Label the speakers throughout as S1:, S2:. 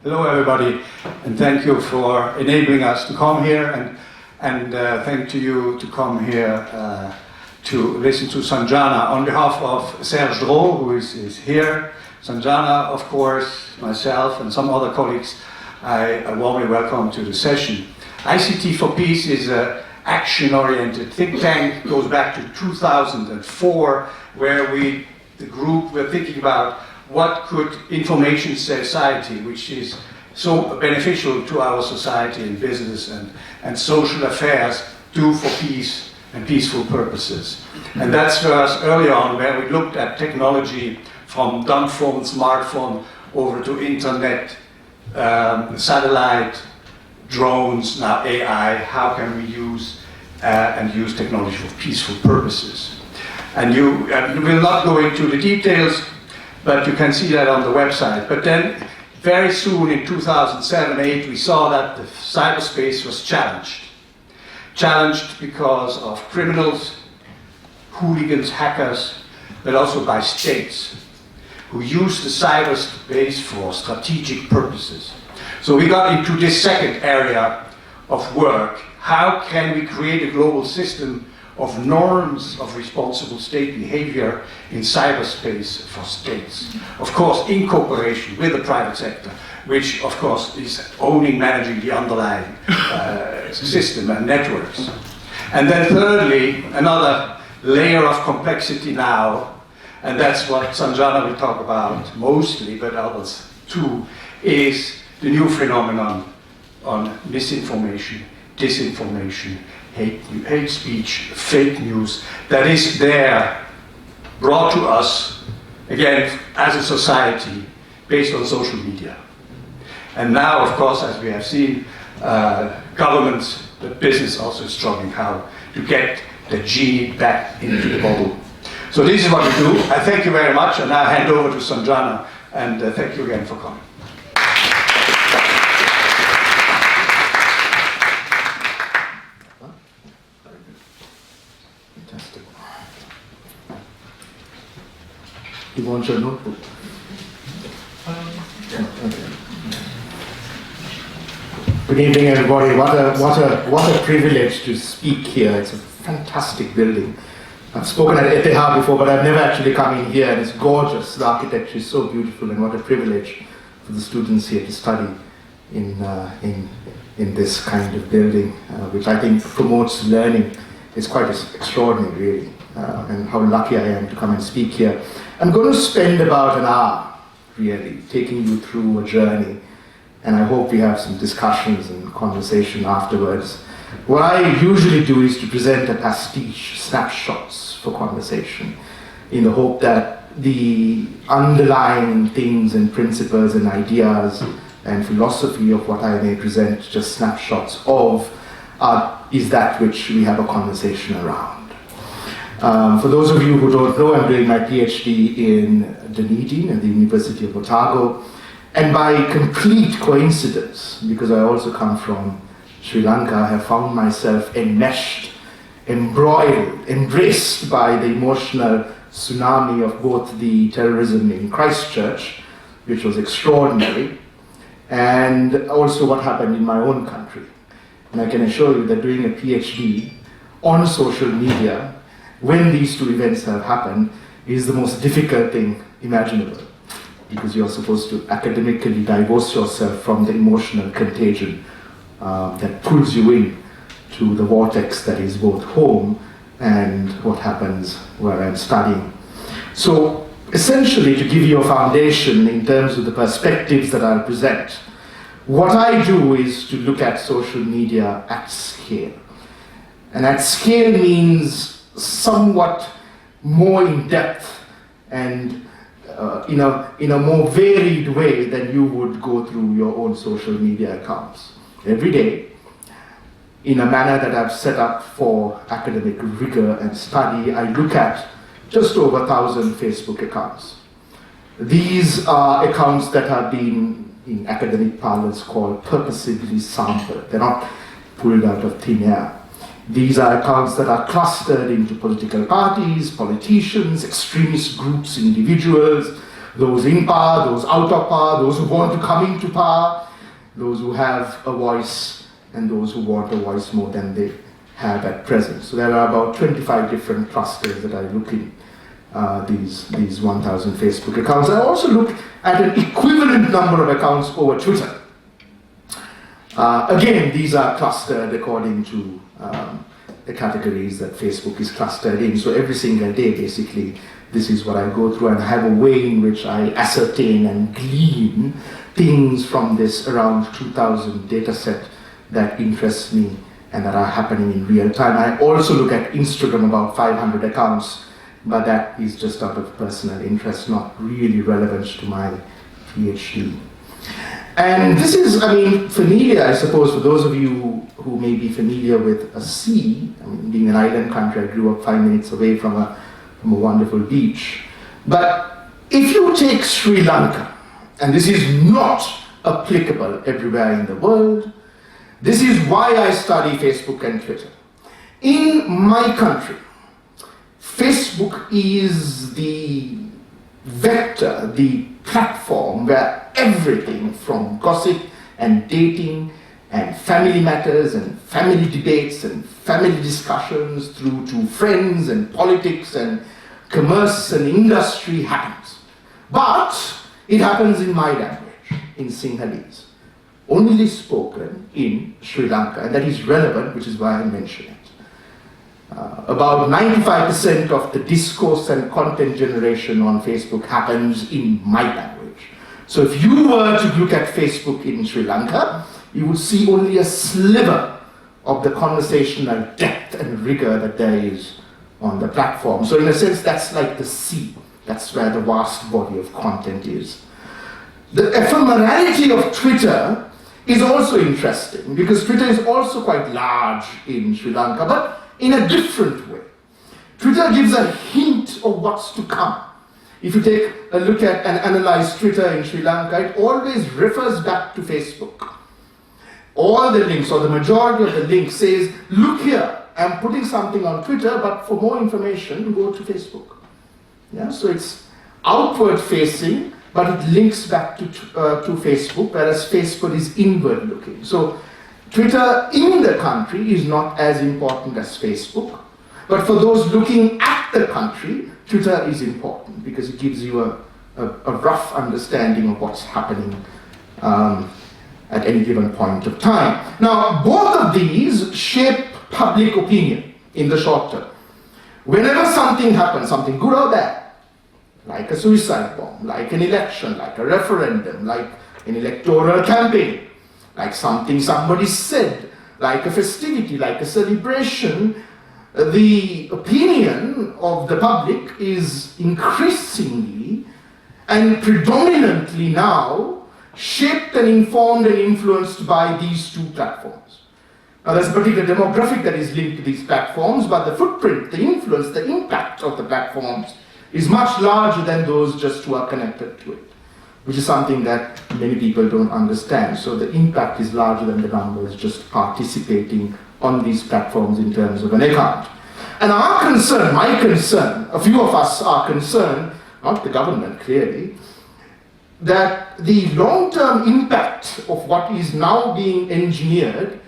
S1: Hello everybody, and thank you for enabling us to come here, and thank you to come here to listen to Sanjana on behalf of Serge Dro, who is here. Sanjana, of course, myself and some other colleagues, I warmly welcome to the session. ICT for Peace is an action-oriented think tank, goes back to 2004, where the group were thinking about what could information society, which is so beneficial to our society and business and social affairs, do for peace and peaceful purposes. And that's for us early on, where we looked at technology from dumb phone, smartphone, over to internet, satellite, drones, now AI. How can we use use technology for peaceful purposes? And you will not go into the details, but you can see that on the website. But then, very soon in 2007-8, we saw that the cyberspace was challenged. Challenged because of criminals, hooligans, hackers, but also by states who use the cyberspace for strategic purposes. So we got into this second area of work. How can we create a global system of norms of responsible state behavior in cyberspace for states? Of course, in cooperation with the private sector, which of course is managing the underlying system and networks. And then thirdly, another layer of complexity now, and that's what Sanjana will talk about mostly, but others too, is the new phenomenon on misinformation, disinformation, hate speech, fake news, that is there, brought to us, again, as a society, based on social media. And now, of course, as we have seen, governments, but business also is struggling how to get the genie back into the bottle. So this is what we do. I thank you very much, and I hand over to Sanjana, and thank you again for coming.
S2: You want your notebook? Good evening, everybody. What a privilege to speak here. It's a fantastic building. I've spoken at Etihad before, but I've never actually come in here, and it's gorgeous. The architecture is so beautiful, and what a privilege for the students here to study in this kind of building, which I think promotes learning. It's quite extraordinary, really, and how lucky I am to come and speak here. I'm going to spend about an hour, really, taking you through a journey, and I hope we have some discussions and conversation afterwards. What I usually do is to present a pastiche, snapshots for conversation, in the hope that the underlying things and principles and ideas and philosophy of what I may present, just snapshots of, is that which we have a conversation around. For those of you who don't know, I'm doing my PhD in Dunedin at the University of Otago, and by complete coincidence, because I also come from Sri Lanka, I have found myself enmeshed, embroiled, embraced by the emotional tsunami of both the terrorism in Christchurch, which was extraordinary, and also what happened in my own country. And I can assure you that doing a PhD on social media, when these two events have happened, is the most difficult thing imaginable, because you're supposed to academically divorce yourself from the emotional contagion that pulls you in to the vortex that is both home and what happens where I'm studying. So essentially, to give you a foundation in terms of the perspectives that I'll present, what I do is to look at social media at scale. And at scale means somewhat more in depth and in a more varied way than you would go through your own social media accounts. Every day, in a manner that I've set up for academic rigor and study, I look at just over 1,000 Facebook accounts. These are accounts that have been, in academic parlance, called purposively sampled. They're not pulled out of thin air. These are accounts that are clustered into political parties, politicians, extremist groups, individuals, those in power, those out of power, those who want to come into power, those who have a voice, and those who want a voice more than they have at present. So there are about 25 different clusters that I look in these 1,000 Facebook accounts. I also look at an equivalent number of accounts over Twitter. Again, these are clustered according to the categories that Facebook is clustered in. So every single day, basically, this is what I go through, and I have a way in which I ascertain and glean things from this around 2,000 data set that interests me and that are happening in real time. I also look at Instagram, about 500 accounts, but that is just out of personal interest, not really relevant to my PhD. And this is, familiar, I suppose, for those of you who may be familiar with a sea. Being an island country, I grew up 5 minutes away from a wonderful beach. But if you take Sri Lanka, and this is not applicable everywhere in the world, this is why I study Facebook and Twitter. In my country, Facebook is the vector, the platform where everything from gossip and dating and family matters and family debates and family discussions through to friends and politics and commerce and industry happens. But it happens in my language, in Sinhalese, only spoken in Sri Lanka, and that is relevant, which is why I mention it. About 95% of the discourse and content generation on Facebook happens in my language. So if you were to look at Facebook in Sri Lanka, you would see only a sliver of the conversational depth and rigor that there is on the platform. So in a sense, that's like the sea. That's where the vast body of content is. The ephemerality of Twitter is also interesting, because Twitter is also quite large in Sri Lanka, but in a different way. Twitter gives a hint of what's to come. If you take a look at and analyze Twitter in Sri Lanka, it always refers back to Facebook. All the links, or the majority of the links, says, look here, I'm putting something on Twitter, but for more information, go to Facebook. Yeah, so it's outward facing, but it links back to Facebook, whereas Facebook is inward looking. So Twitter in the country is not as important as Facebook, but for those looking at the country, Twitter is important because it gives you a rough understanding of what's happening at any given point of time. Now, both of these shape public opinion in the short term. Whenever something happens, something good or bad, like a suicide bomb, like an election, like a referendum, like an electoral campaign, like something somebody said, like a festivity, like a celebration, the opinion of the public is increasingly and predominantly now shaped and informed and influenced by these two platforms. Now there's a particular demographic that is linked to these platforms, but the footprint, the influence, the impact of the platforms is much larger than those just who are connected to it, which is something that many people don't understand. So the impact is larger than the numbers just participating on these platforms in terms of an account. And our concern, my concern, a few of us are concerned, not the government clearly, that the long-term impact of what is now being engineered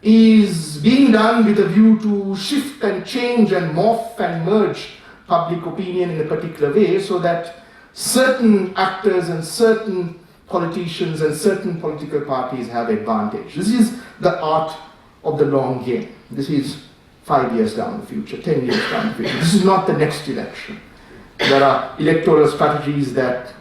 S2: is being done with a view to shift and change and morph and merge public opinion in a particular way, so that certain actors and certain politicians and certain political parties have advantage. This is the art of the long game. This is 5 years down the future, 10 years down the future. This is not the next election. There are electoral strategies that,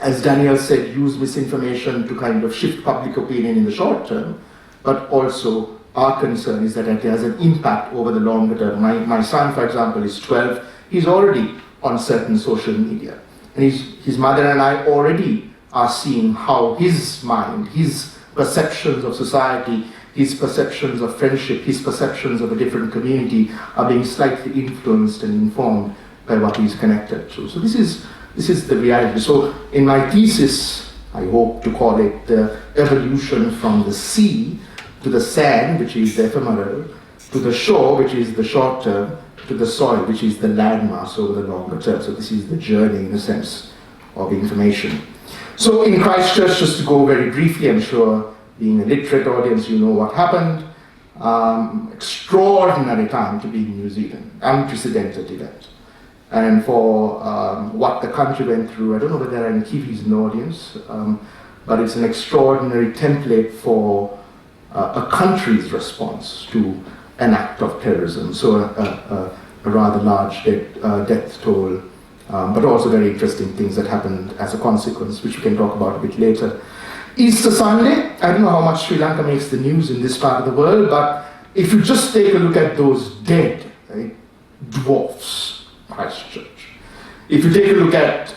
S2: as Daniel said, use misinformation to kind of shift public opinion in the short term, but also our concern is that it has an impact over the longer term. My son, for example, is 12. He's already on certain social media. And his mother and I already are seeing how his mind, his perceptions of society, his perceptions of friendship, his perceptions of a different community are being slightly influenced and informed by what he's connected to. So this is the reality. So in my thesis, I hope to call it the evolution from the sea to the sand, which is the ephemeral, to the shore, which is the short term, to the soil, which is the landmass over the longer term. So this is the journey, in a sense, of information. So in Christchurch, just to go very briefly, I'm sure being a literate audience, you know what happened. Extraordinary time to be in New Zealand, unprecedented event. And for what the country went through, I don't know whether there are any Kiwis in the audience, but it's an extraordinary template for a country's response to an act of terrorism. So a rather large death toll, but also very interesting things that happened as a consequence, which we can talk about a bit later. Easter Sunday, I don't know how much Sri Lanka makes the news in this part of the world, but if you just take a look at those dead, right, dwarfs Christchurch. If you take a look at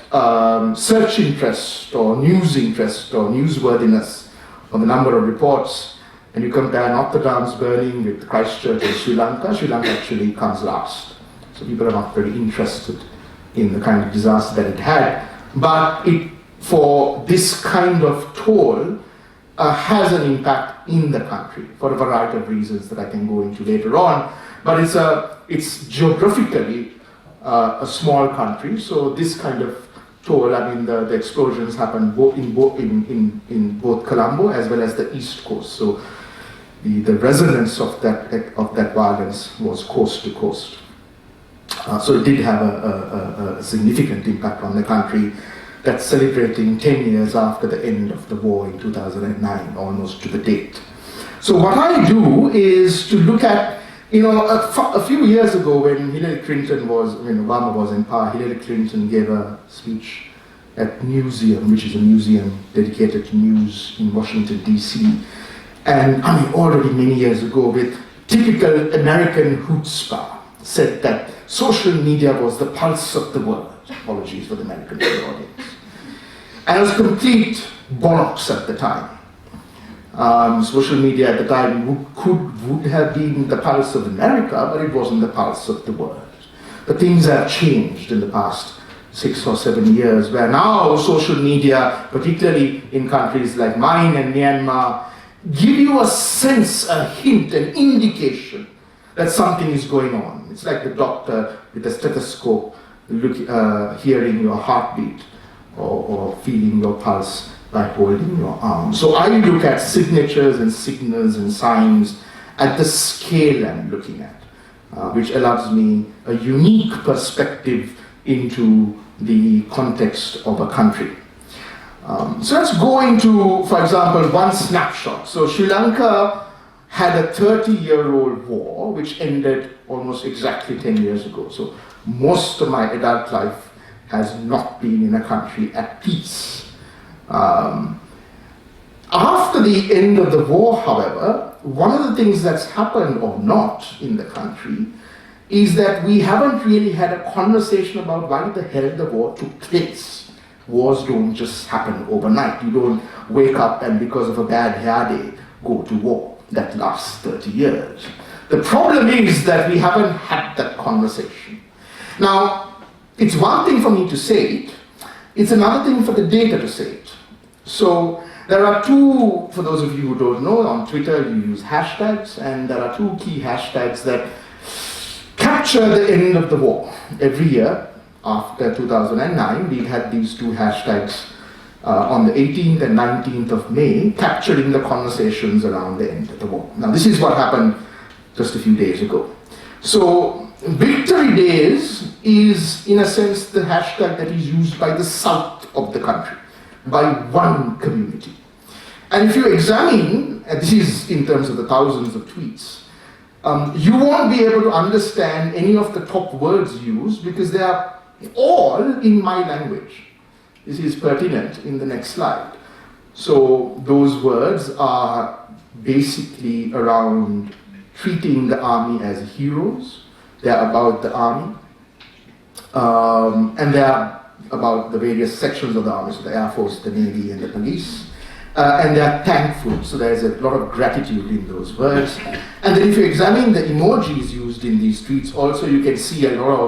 S2: search interest or news interest or newsworthiness on the number of reports, and you compare Notre Dame's burning with Christchurch and Sri Lanka actually comes last. So people are not very interested in the kind of disaster that it had, but it, for this kind of toll, has an impact in the country for a variety of reasons that I can go into later on. But it's geographically a small country, so this kind of toll, I mean, the explosions happened in both Colombo as well as the East Coast. So the resonance of that violence was coast to coast. So it did have a significant impact on the country. That's celebrating 10 years after the end of the war in 2009, almost to the date. So what I do is to look at, a few years ago when Obama was in power, Hillary Clinton gave a speech at Newseum, which is a museum dedicated to news in Washington, D.C. And already many years ago, with typical American chutzpah, said that social media was the pulse of the world. Apologies for the American audience. And it was complete bollocks at the time. Social media at the time would have been the pulse of America, but it wasn't the pulse of the world. But things have changed in the past 6 or 7 years, where now social media, particularly in countries like mine and Myanmar, give you a sense, a hint, an indication that something is going on. It's like the doctor with a stethoscope hearing your heartbeat or feeling your pulse by holding your arm. So I look at signatures and signals and signs at the scale I'm looking at, which allows me a unique perspective into the context of a country. So let's go into, for example, one snapshot. So Sri Lanka had a 30-year-old war, which ended almost exactly 10 years ago. So most of my adult life has not been in a country at peace. After the end of the war, however, one of the things that's happened or not in the country is that we haven't really had a conversation about why the hell the war took place. Wars don't just happen overnight. You don't wake up and because of a bad hair day, go to war. That lasts 30 years. The problem is that we haven't had that conversation. Now, it's one thing for me to say it, it's another thing for the data to say it. So there are two, for those of you who don't know, on Twitter you use hashtags, and there are two key hashtags that capture the end of the war. Every year after 2009, we had these two hashtags on the 18th and 19th of May, capturing the conversations around the end of the war. Now this is what happened just a few days ago. So Victory Days is, in a sense, the hashtag that is used by the south of the country, by one community. And if you examine, and this is in terms of the thousands of tweets, you won't be able to understand any of the top words used because they are all in my language. This is pertinent in the next slide. So those words are basically around treating the army as heroes. They're about the army, and they're about the various sections of the army, so the Air Force, the Navy, and the police. And they're thankful, so there's a lot of gratitude in those words. And then if you examine the emojis used in these tweets, also you can see a lot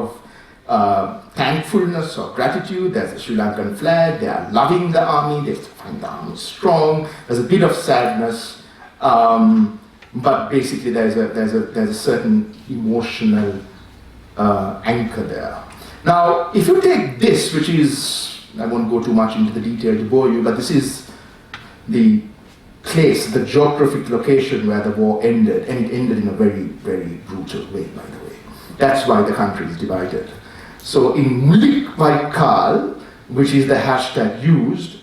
S2: of thankfulness or gratitude. There's a Sri Lankan flag, they are loving the army, they find the army strong. There's a bit of sadness. But basically there's a certain emotional anchor there. Now, if you take this, which is I won't go too much into the detail to bore you, but this is the place, the geographic location where the war ended, and it ended in a very, very brutal way, by the way. That's why the country is divided. So in Mulik Vaikal, which is the hashtag used,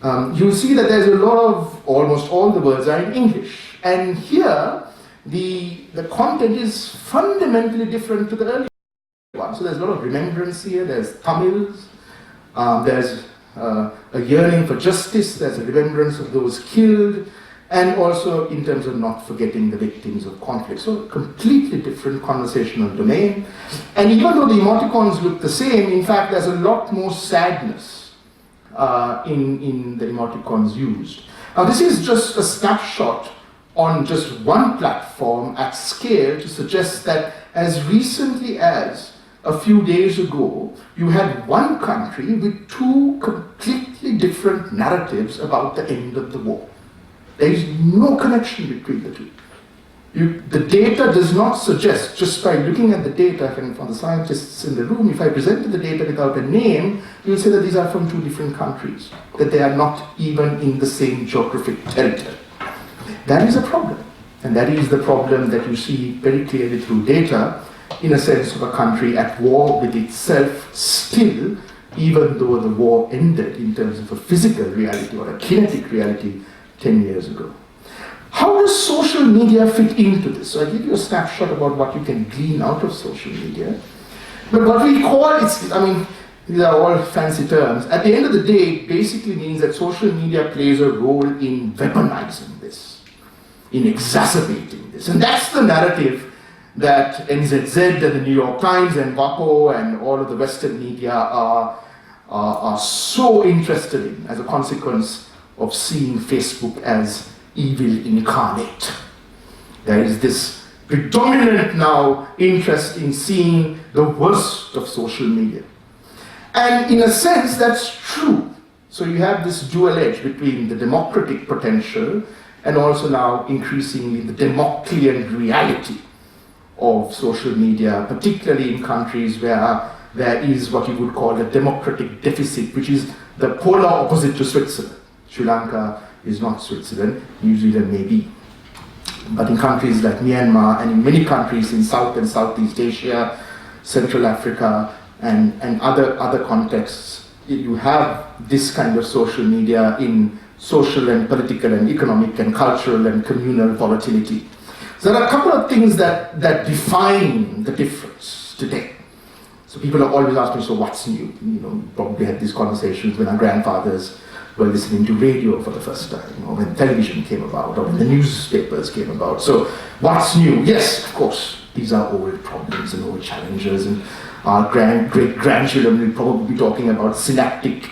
S2: you'll see that there's a lot of, almost all the words are in English. And here, the content is fundamentally different to the earlier one. So there's a lot of remembrance here, there's Tamils, there's a yearning for justice, there's a remembrance of those killed, and also in terms of not forgetting the victims of conflict. So a completely different conversational domain. And even though the emoticons look the same, in fact there's a lot more sadness in the emoticons used. Now this is just a snapshot on just one platform at scale to suggest that as recently as a few days ago, you had one country with two completely different narratives about the end of the war. There is no connection between the two. The data does not suggest, just by looking at the data, and for the scientists in the room, if I presented the data without a name, you'll say that these are from two different countries, that they are not even in the same geographic territory. That is a problem. And that is the problem that you see very clearly through data, in a sense of a country at war with itself still, even though the war ended in terms of a physical reality or a kinetic reality 10 years ago. How does social media fit into this? So I give you a snapshot about what you can glean out of social media. But what we call, these are all fancy terms. At the end of the day, it basically means that social media plays a role in weaponizing this, in exacerbating this. And that's the narrative that NZZ and the New York Times and WAPO and all of the Western media are so interested in as a consequence of seeing Facebook as evil incarnate. There is this predominant now interest in seeing the worst of social media. And in a sense, that's true. So you have this dual edge between the democratic potential and also now increasingly the Democlean reality of social media, particularly in countries where there is what you would call a democratic deficit, which is the polar opposite to Switzerland. Sri Lanka is not Switzerland, New Zealand may be. But in countries like Myanmar and in many countries in South and Southeast Asia, Central Africa, and other contexts, you have this kind of social media in social and political and economic and cultural and communal volatility. So there are a couple of things that define the difference today. So people are always asking, so what's new? We probably had these conversations when our grandfathers were listening to radio for the first time, or when television came about, or when the newspapers came about. So what's new? Yes, of course, these are old problems and old challenges, and our great-grandchildren will probably be talking about synaptic,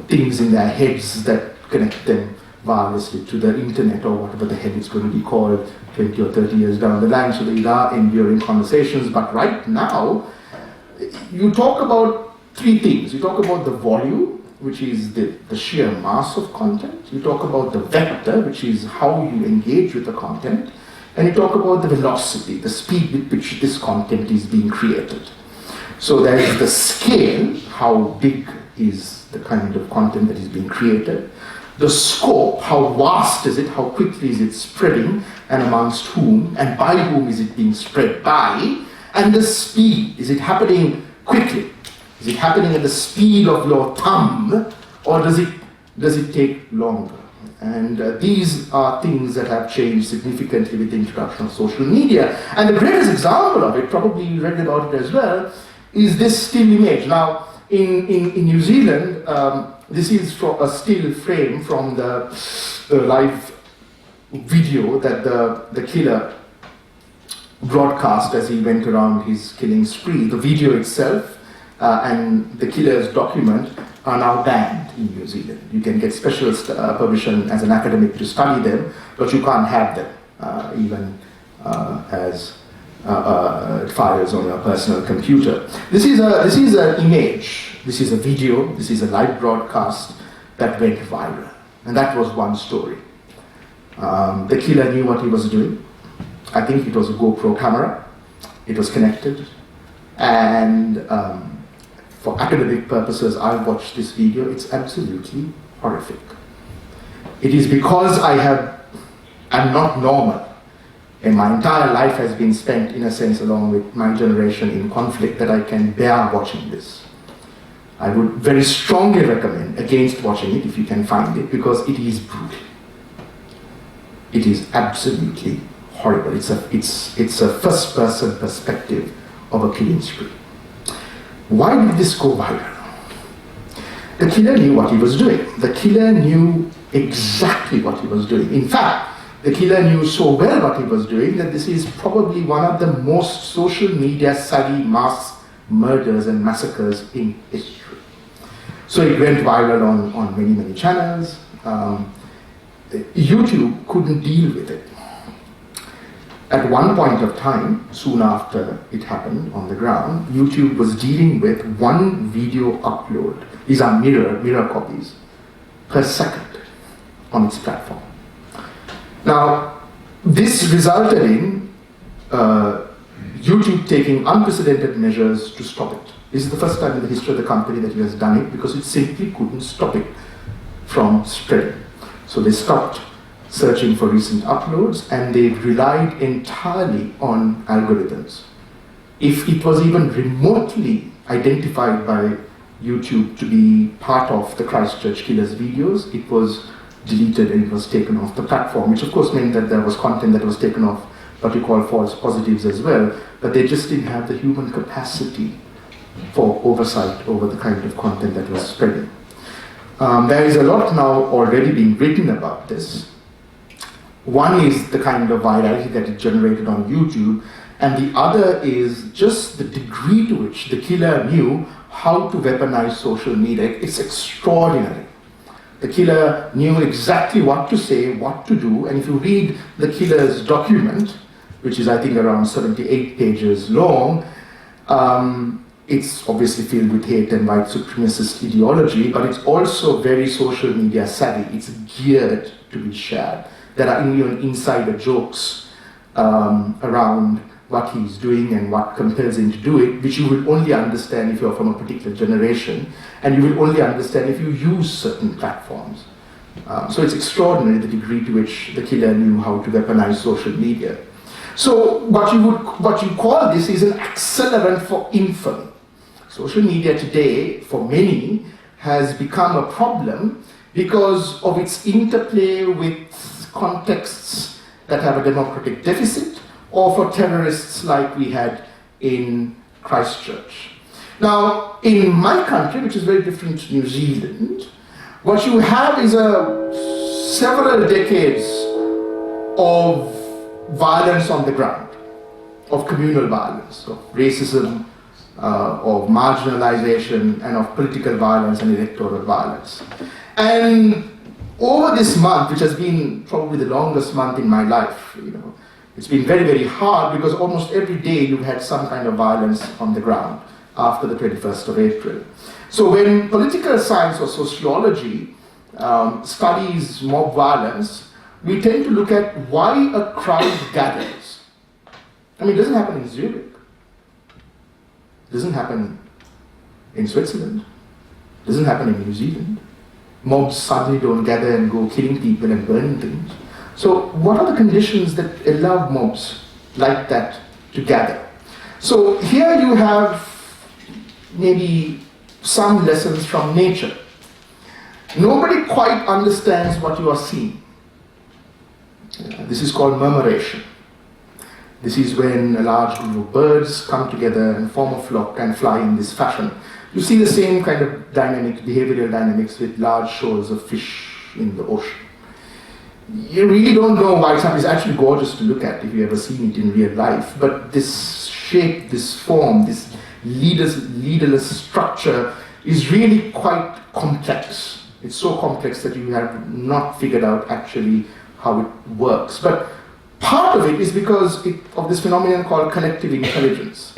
S2: things in their heads that connect them wirelessly to the internet or whatever the hell it's going to be called 20 or 30 years down the line. So these are enduring conversations. But right now, you talk about three things. You talk about the volume, which is the sheer mass of content. You talk about the vector, which is how you engage with the content. And you talk about the velocity, the speed with which this content is being created. So there is the scale, how big is the kind of content that is being created. The scope, how vast is it, how quickly is it spreading, and amongst whom, and by whom is it being spread by, and the speed, is it happening quickly? Is it happening at the speed of your thumb, or does it take longer? And these are things that have changed significantly with the introduction of social media. And the greatest example of it, probably you read about it as well, is this still image. Now, in New Zealand, this is a still frame from the live video that the killer broadcast as he went around his killing spree. The video itself and the killer's document are now banned in New Zealand. You can get special permission as an academic to study them, but you can't have them even as files on your personal computer. This is an image, this is a video, this is a live broadcast that went viral. And that was one story. The killer knew what he was doing. I think it was a GoPro camera. It was connected. And for academic purposes, I watched this video. It's absolutely horrific. It is because I'm not normal, and my entire life has been spent, in a sense, along with my generation in conflict, that I can bear watching this. I would very strongly recommend against watching it if you can find it, because it is brutal. It is absolutely horrible. It's a first-person perspective of a killing spree. Why did this go viral? The killer knew what he was doing. The killer knew exactly what he was doing. In fact, the killer knew so well what he was doing that this is probably one of the most social media savvy mass murders and massacres in history. So it went viral on many, many channels. YouTube couldn't deal with it. At one point of time, soon after it happened on the ground, YouTube was dealing with one video upload. These are mirror copies per second on its platform. Now, this resulted in YouTube taking unprecedented measures to stop it. This is the first time in the history of the company that it has done it, because it simply couldn't stop it from spreading. So they stopped searching for recent uploads, and they relied entirely on algorithms. If it was even remotely identified by YouTube to be part of the Christchurch killer's videos, it was deleted and it was taken off the platform, which of course meant that there was content that was taken off, what you call false positives as well, but they just didn't have the human capacity for oversight over the kind of content that was spreading. There is a lot now already being written about this. One is the kind of virality that it generated on YouTube, and the other is just the degree to which the killer knew how to weaponize social media. It's extraordinary. The killer knew exactly what to say, what to do, and if you read the killer's document, which is I think around 78 pages long, it's obviously filled with hate and white supremacist ideology, but it's also very social media savvy. It's geared to be shared. There are even insider jokes around what he's doing and what compels him to do it, which you will only understand if you're from a particular generation, and you will only understand if you use certain platforms. So it's extraordinary the degree to which the killer knew how to weaponize social media. So what you call this is an accelerant for infamy. Social media today, for many, has become a problem because of its interplay with contexts that have a democratic deficit, or for terrorists like we had in Christchurch. Now, in my country, which is very different to New Zealand, what you have is several decades of violence on the ground, of communal violence, of racism, of marginalization, and of political violence and electoral violence. And over this month, which has been probably the longest month in my life, it's been very, very hard, because almost every day you've had some kind of violence on the ground after the 21st of April. So when political science or sociology studies mob violence, we tend to look at why a crowd gathers. I mean, it doesn't happen in Zurich. It doesn't happen in Switzerland. It doesn't happen in New Zealand. Mobs suddenly don't gather and go killing people and burning things. So what are the conditions that allow mobs like that to gather? So here you have maybe some lessons from nature. Nobody quite understands what you are seeing. This is called murmuration. This is when a large group of birds come together and form a flock and fly in this fashion. You see the same kind of dynamic, behavioral dynamics with large shoals of fish in the ocean. You really don't know why it's happening. It's actually gorgeous to look at if you've ever seen it in real life. But this shape, this form, this leaderless structure is really quite complex. It's so complex that you have not figured out actually how it works. But part of it is because of this phenomenon called collective intelligence.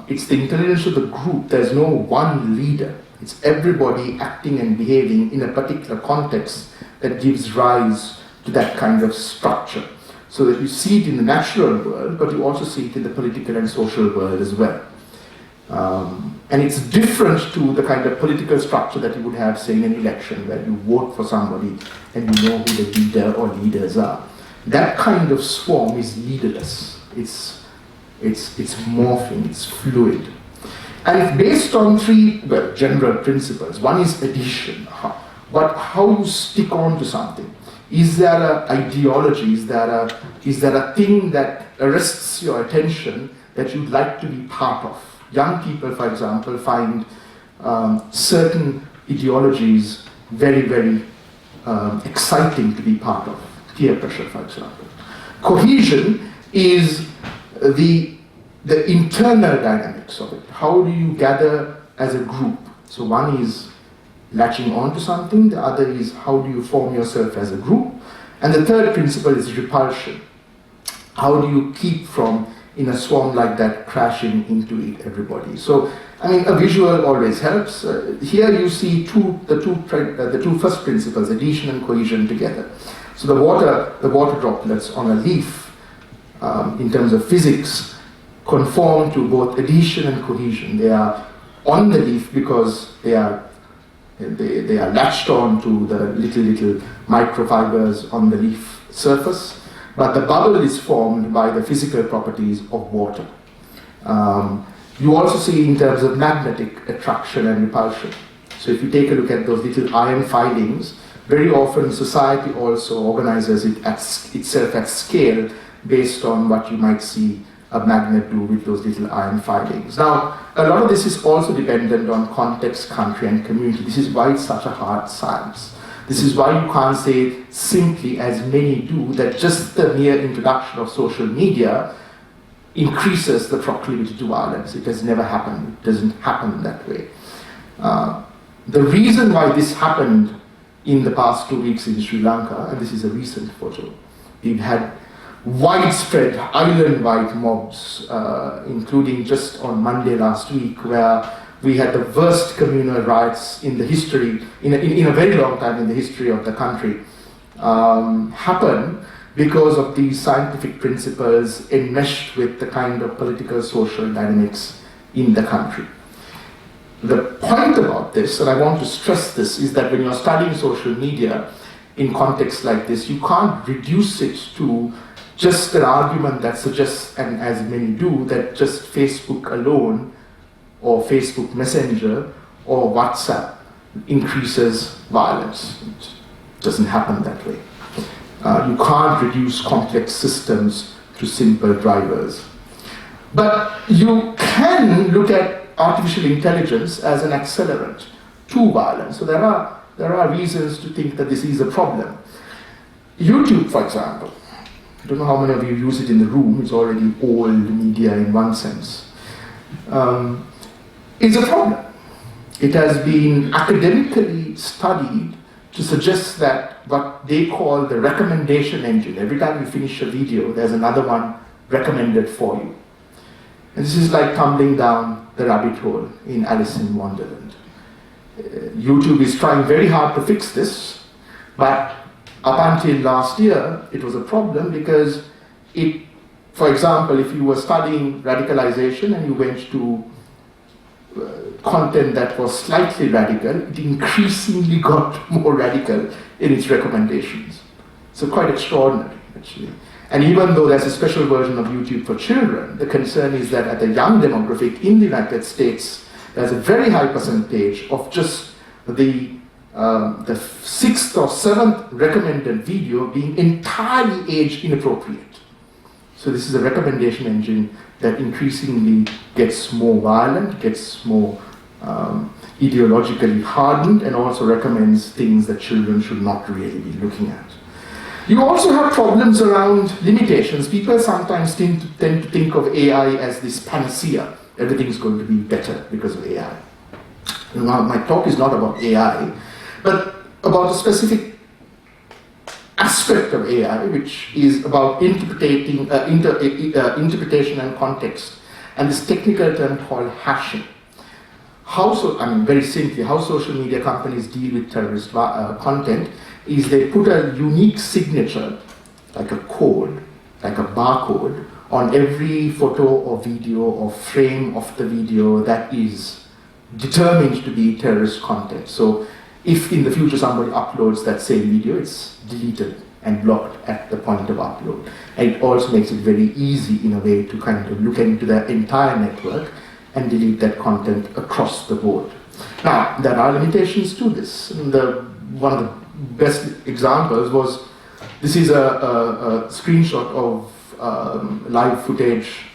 S2: It's the intelligence of the group. There's no one leader. It's everybody acting and behaving in a particular context that gives rise to that kind of structure. So that you see it in the natural world, but you also see it in the political and social world as well. And it's different to the kind of political structure that you would have, say, in an election, where you vote for somebody and you know who the leader or leaders are. That kind of swarm is leaderless. It's morphing, it's fluid. And it's based on three general principles. One is adhesion, how you stick on to something. Is there an ideology, is there a thing that arrests your attention that you'd like to be part of? Young people, for example, find certain ideologies very, very exciting to be part of. Peer pressure, for example. Cohesion is the internal dynamics of it. How do you gather as a group? So one is latching on to something, the other is how do you form yourself as a group, and the third principle is repulsion. How do you keep from, in a swarm like that, crashing into everybody? So, I mean, a visual always helps. Here you see the two first principles, adhesion and cohesion, together. So the water droplets on a leaf, in terms of physics, conform to both adhesion and cohesion. They are on the leaf because they are latched on to the little microfibers on the leaf surface, but the bubble is formed by the physical properties of water. You also see in terms of magnetic attraction and repulsion. So if you take a look at those little iron filings, very often society also organizes it itself at scale based on what you might see a magnet do with those little iron filings. Now, a lot of this is also dependent on context, country, and community. This is why it's such a hard science. This is why you can't say simply, as many do, that just the mere introduction of social media increases the proclivity to violence. It has never happened. It doesn't happen that way. The reason why this happened in the past 2 weeks in Sri Lanka, and this is a recent photo, we've had widespread island-wide mobs, including just on Monday last week, where we had the worst communal riots in the history, in a very long time in the history of the country, happen because of these scientific principles enmeshed with the kind of political, social dynamics in the country. The point about this, and I want to stress this, is that when you're studying social media in contexts like this, you can't reduce it to just an argument that suggests, and as many do, that just Facebook alone, or Facebook Messenger, or WhatsApp increases violence. It doesn't happen that way. You can't reduce complex systems to simple drivers. But you can look at artificial intelligence as an accelerant to violence. So there are reasons to think that this is a problem. YouTube, for example, I don't know how many of you use it in the room, it's already old media in one sense, is a problem. It has been academically studied to suggest that what they call the recommendation engine, every time you finish a video, there's another one recommended for you. And this is like tumbling down the rabbit hole in Alice in Wonderland. YouTube is trying very hard to fix this, but up until last year, it was a problem because it, for example, if you were studying radicalization and you went to content that was slightly radical, it increasingly got more radical in its recommendations. So quite extraordinary, actually. And even though there's a special version of YouTube for children, the concern is that at the young demographic in the United States, there's a very high percentage of just the sixth or seventh recommended video being entirely age inappropriate. So this is a recommendation engine that increasingly gets more violent, gets more ideologically hardened, and also recommends things that children should not really be looking at. You also have problems around limitations. People sometimes tend to think of AI as this panacea. Everything's going to be better because of AI. Now, my talk is not about AI, but about a specific aspect of AI, which is about interpretation and context, and this technical term called hashing. Very simply, how social media companies deal with terrorist content is they put a unique signature, like a code, like a barcode, on every photo or video or frame of the video that is determined to be terrorist content. So if in the future somebody uploads that same video, it's deleted and blocked at the point of upload. And it also makes it very easy in a way to kind of look into the entire network and delete that content across the board. Now, there are limitations to this. And one of the best examples was, this is a screenshot of live footage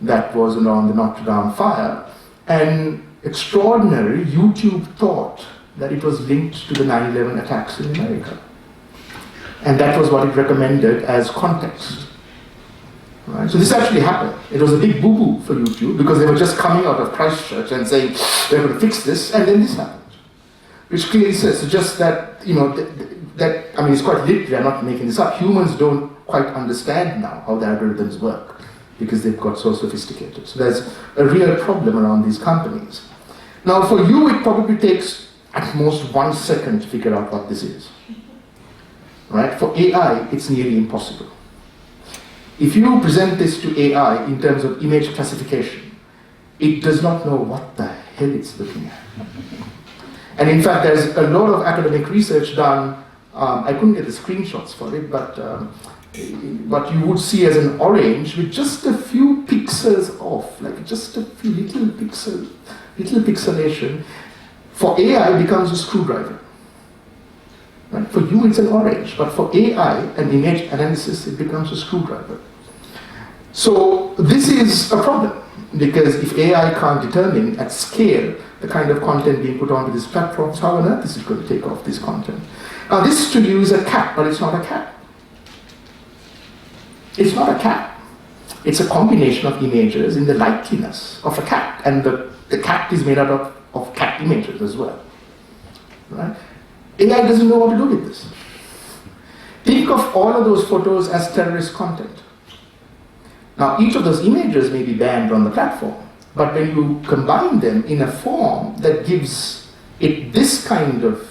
S2: that was around the Notre Dame fire, and extraordinary, YouTube thought that it was linked to the 9/11 attacks in America. And that was what it recommended as context. Right? So this actually happened. It was a big boo-boo for YouTube because they were just coming out of Christchurch and saying, they're going to fix this, and then this happened. Which clearly suggests that, you know, I mean, it's quite literally, I'm not making this up, humans don't quite understand now how the algorithms work because they've got so sophisticated. So there's a real problem around these companies. Now, for you, it probably takes at most 1 second to figure out what this is. Right? For AI, it's nearly impossible. If you present this to AI in terms of image classification, it does not know what the hell it's looking at. And in fact, there's a lot of academic research done. I couldn't get the screenshots for it, but what you would see as an orange with just a few pixels off, like just a few little pixelation, for AI becomes a screwdriver. Right? For you, it's an orange, but for AI and image analysis, it becomes a screwdriver. So this is a problem, because if AI can't determine at scale the kind of content being put onto these platforms, how on earth is it going to take off this content? Now this to you is a cat, but it's not a cat. It's not a cat. It's a combination of images in the likeliness of a cat, and the cat is made out of cat images as well. Right? AI doesn't know what to do with this. Think of all of those photos as terrorist content. Now, each of those images may be banned on the platform, but when you combine them in a form that gives it this kind of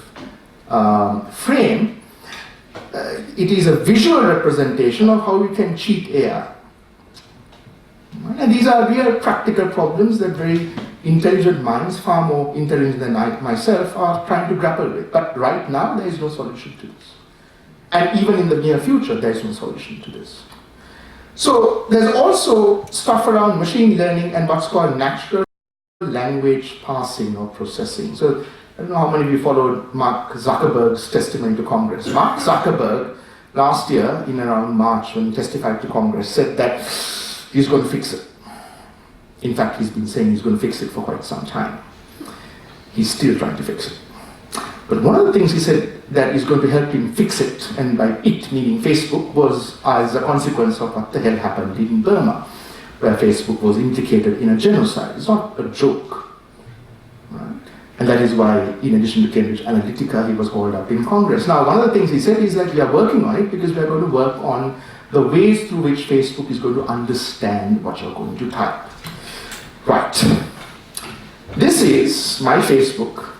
S2: frame, it is a visual representation of how you can cheat AI. And these are real practical problems that very intelligent minds, far more intelligent than myself, are trying to grapple with. But right now, there is no solution to this. And even in the near future, there is no solution to this. So there's also stuff around machine learning and what's called natural language parsing or processing. So I don't know how many of you followed Mark Zuckerberg's testimony to Congress. Mark Zuckerberg, last year, in around March, when he testified to Congress, said that he's going to fix it. In fact, he's been saying he's going to fix it for quite some time. He's still trying to fix it. But one of the things he said that is going to help him fix it, and by it meaning Facebook, was as a consequence of what the hell happened in Burma, where Facebook was implicated in a genocide. It's not a joke. Right? And that is why, in addition to Cambridge Analytica, he was hauled up in Congress. Now, one of the things he said is that we are working on it because we are going to work on the ways through which Facebook is going to understand what you're going to type. Right. This is my Facebook,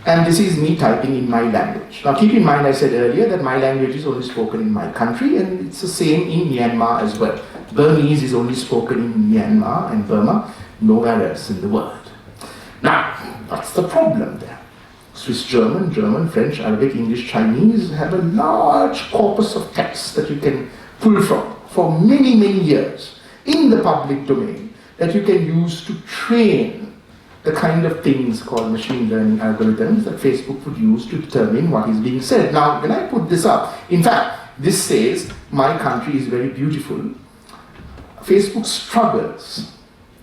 S2: and this is me typing in my language. Now keep in mind, I said earlier that my language is only spoken in my country, and it's the same in Myanmar as well. Burmese is only spoken in Myanmar and Burma, nowhere else in the world. Now, what's the problem there? Swiss German, German, French, Arabic, English, Chinese have a large corpus of texts that you can pull from for many, many years in the public domain that you can use to train the kind of things called machine learning algorithms that Facebook would use to determine what is being said. Now, when I put this up, in fact, this says, my country is very beautiful. Facebook struggles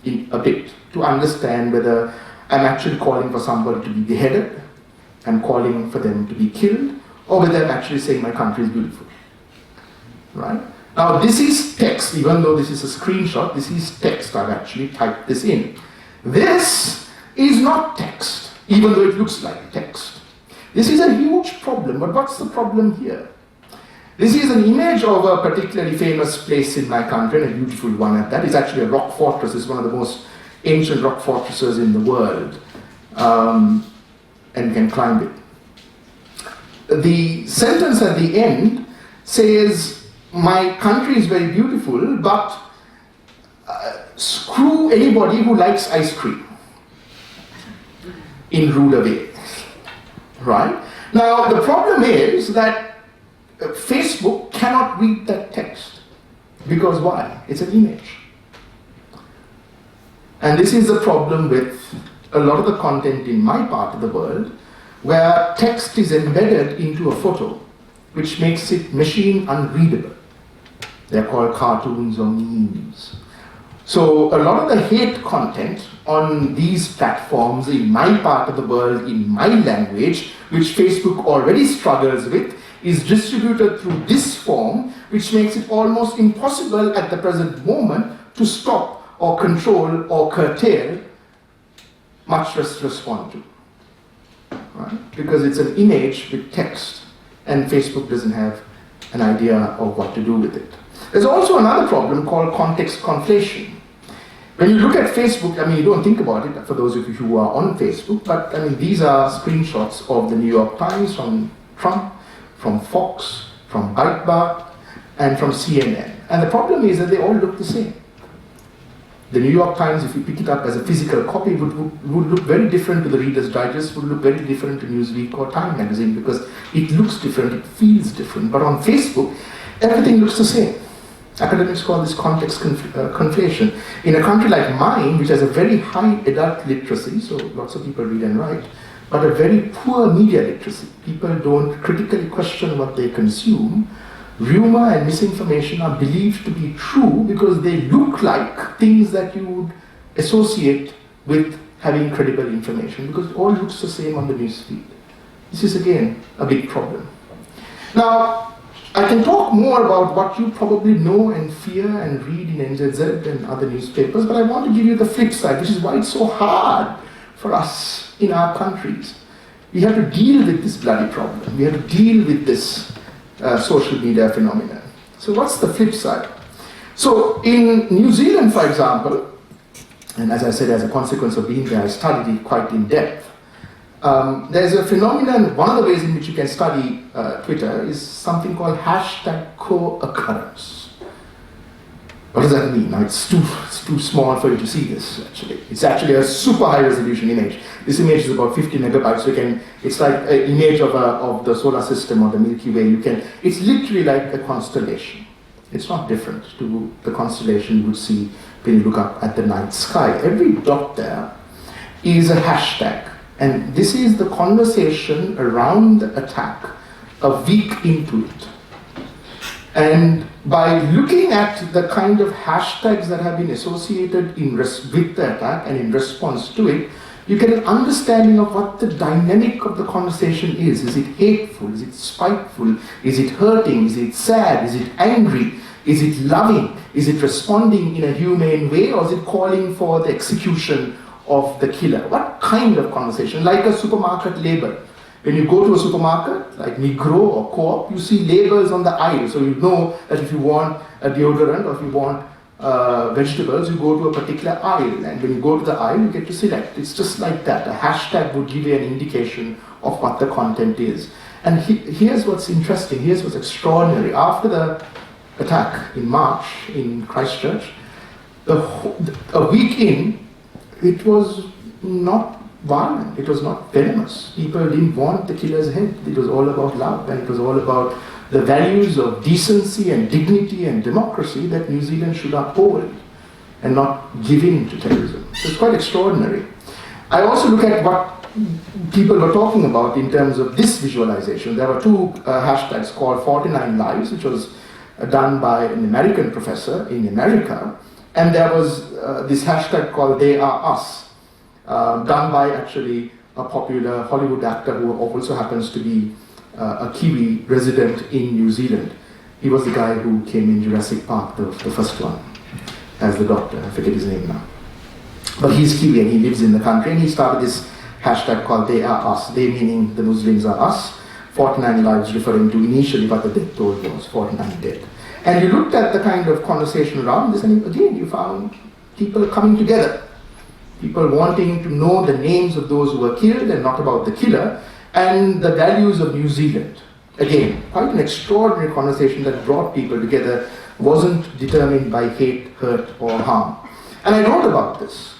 S2: a bit to understand whether I'm actually calling for somebody to be beheaded, I'm calling for them to be killed, or whether I'm actually saying my country is beautiful. Right? Now, this is text, even though this is a screenshot, this is text. I've actually typed this in. This is not text, even though it looks like text. This is a huge problem, but what's the problem here? This is an image of a particularly famous place in my country, and a beautiful one at that. It's actually a rock fortress. It's one of the most ancient rock fortresses in the world, and you can climb it. The sentence at the end says, my country is very beautiful, but screw anybody who likes ice cream. in ruder ways, right? Now, the problem is that Facebook cannot read that text. Because why? It's an image. And this is the problem with a lot of the content in my part of the world, where text is embedded into a photo, which makes it machine unreadable. They're called cartoons or memes. So a lot of the hate content on these platforms in my part of the world, in my language, which Facebook already struggles with, is distributed through this form, which makes it almost impossible at the present moment to stop or control or curtail, much less respond to. Right? Because it's an image with text, and Facebook doesn't have an idea of what to do with it. There's also another problem called context conflation. When you look at Facebook, I mean, you don't think about it for those of you who are on Facebook, but I mean, these are screenshots of the New York Times from Trump, from Fox, from Breitbart, and from CNN. And the problem is that they all look the same. The New York Times, if you pick it up as a physical copy, would look very different to the Reader's Digest, would look very different to Newsweek or Time magazine, because it looks different, it feels different. But on Facebook, everything looks the same. Academics call this context conflation. In a country like mine, which has a very high adult literacy, so lots of people read and write, but a very poor media literacy. People don't critically question what they consume. Rumor and misinformation are believed to be true because they look like things that you would associate with having credible information, because it all looks the same on the news feed. This is again a big problem. Now, I can talk more about what you probably know and fear and read in NZZ and other newspapers, but I want to give you the flip side, which is why it's so hard for us in our countries. We have to deal with this bloody problem. We have to deal with this social media phenomenon. So what's the flip side? So in New Zealand, for example, and as I said, as a consequence of being there, I studied it quite in depth. There's a phenomenon, one of the ways in which you can study Twitter is something called hashtag co-occurrence. What does that mean? Now, it's too small for you to see this, actually. It's actually a super high resolution image. This image is about 50 megabytes, so it's like an image of the solar system or the Milky Way. It's literally like a constellation. It's not different to the constellation you would see when you look up at the night sky. Every dot there is a hashtag. And this is the conversation around the attack a week into it. And by looking at the kind of hashtags that have been associated with the attack and in response to it, you get an understanding of what the dynamic of the conversation is. Is it hateful? Is it spiteful? Is it hurting? Is it sad? Is it angry? Is it loving? Is it responding in a humane way, or is it calling for the execution of the killer? What kind of conversation? Like a supermarket label. When you go to a supermarket, like Migros or Co-op, you see labels on the aisle. So you know that if you want a deodorant or if you want vegetables, you go to a particular aisle. And when you go to the aisle, you get to select. It's just like that. A hashtag would give you an indication of what the content is. And here's what's interesting. Here's what's extraordinary. After the attack in March in Christchurch, a week in, it was not violent, it was not venomous. People didn't want the killer's head. It was all about love, and it was all about the values of decency and dignity and democracy that New Zealand should uphold and not give in to terrorism. So it's quite extraordinary. I also look at what people were talking about in terms of this visualization. There were two hashtags called 49 Lives, which was done by an American professor in America, and there was this hashtag called They Are Us, done by actually a popular Hollywood actor who also happens to be a Kiwi resident in New Zealand. He was the guy who came in Jurassic Park, the first one, as the doctor. I forget his name now. But he's Kiwi and he lives in the country, and he started this hashtag called They Are Us. They meaning the Muslims are us. 49 lives referring to initially what the death toll was, 49 dead. And you looked at the kind of conversation around this, and again you found people coming together. People wanting to know the names of those who were killed and not about the killer, and the values of New Zealand. Again, quite an extraordinary conversation that brought people together, wasn't determined by hate, hurt, or harm. And I wrote about this.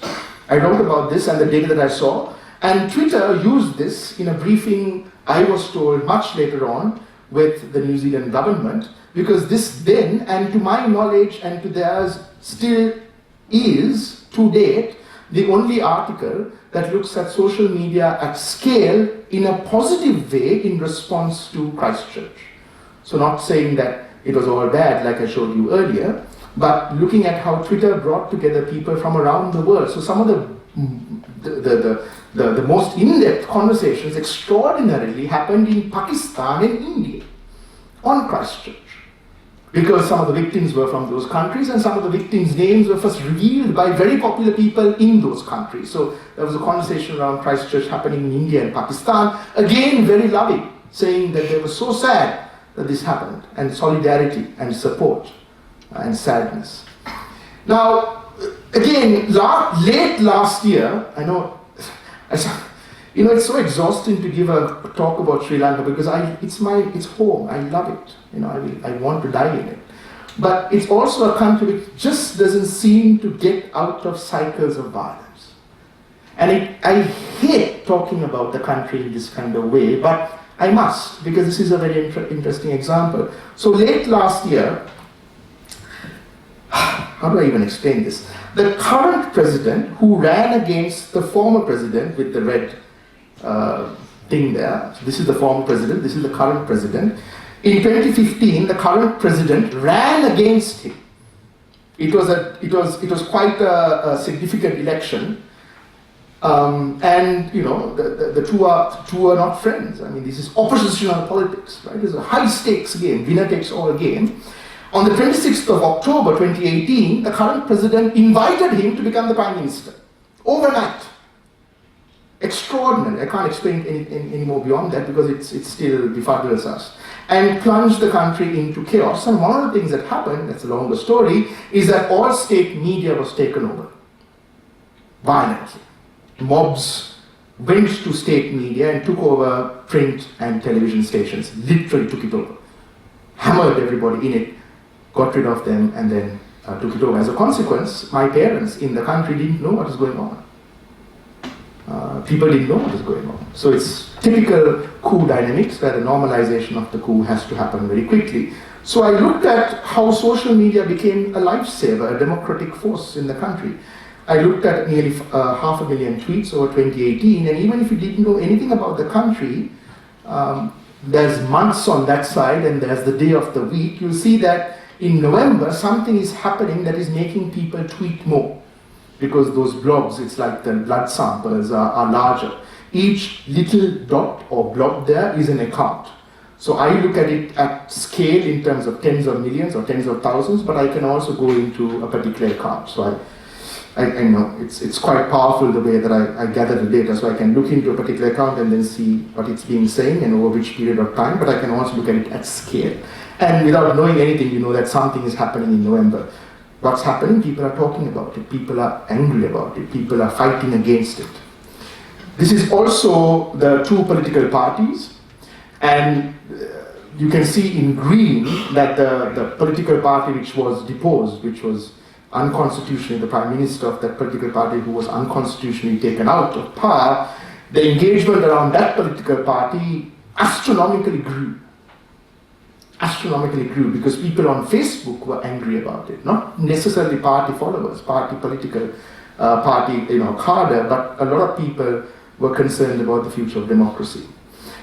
S2: And the data that I saw, And Twitter used this in a briefing, I was told much later on, with the New Zealand government, because this then, and to my knowledge and to theirs, still is, to date, the only article that looks at social media at scale in a positive way in response to Christchurch. So not saying that it was all bad like I showed you earlier, but looking at how Twitter brought together people from around the world. So some of the most in-depth conversations extraordinarily happened in Pakistan and India on Christchurch, because some of the victims were from those countries and some of the victims' names were first revealed by very popular people in those countries. So there was a conversation around Christchurch happening in India and Pakistan, again very loving, saying that they were so sad that this happened, and solidarity and support and sadness. Now, again, late last year, I know, it's so exhausting to give a talk about Sri Lanka because it's home. I love it. I want to die in it. But it's also a country which just doesn't seem to get out of cycles of violence. And I hate talking about the country in this kind of way, but I must, because this is a very interesting example. So late last year, how do I even explain this? The current president who ran against the former president with the red thing there, so this is the former president, this is the current president. In 2015, the current president ran against him. It was quite a significant election. And the two are not friends. I mean, this is oppositional politics, right? It's a high stakes game, winner takes all game. On the 26th of October 2018, the current president invited him to become the prime minister overnight. Extraordinary. I can't explain any more beyond that because it still befuddles us. And plunged the country into chaos. And one of the things that happened, that's a longer story, is that all state media was taken over violently. Mobs went to state media and took over print and television stations, literally took it over, hammered everybody in it, got rid of them, and then took it over. As a consequence, my parents in the country didn't know what was going on. People didn't know what was going on. So it's typical coup dynamics where the normalization of the coup has to happen very quickly. So I looked at how social media became a lifesaver, a democratic force in the country. I looked at nearly 500,000 tweets over 2018, and even if you didn't know anything about the country, there's months on that side and there's the day of the week, you'll see that in November something is happening that is making people tweet more. Because those blobs, it's like the blood samples are larger. Each little dot or blob there is an account. So I look at it at scale in terms of tens of millions or tens of thousands, but I can also go into a particular account. So I know it's quite powerful the way that I gather the data, so I can look into a particular account and then see what it's being saying and over which period of time, but I can also look at it at scale. And without knowing anything, you know that something is happening in November. What's happening? People are talking about it. People are angry about it. People are fighting against it. This is also the two political parties, and you can see in green that the political party which was deposed, which was unconstitutionally, the prime minister of that political party who was unconstitutionally taken out of power, the engagement around that political party astronomically grew. Astronomically grew because people on Facebook were angry about it, not necessarily party followers, political cadre, but a lot of people were concerned about the future of democracy.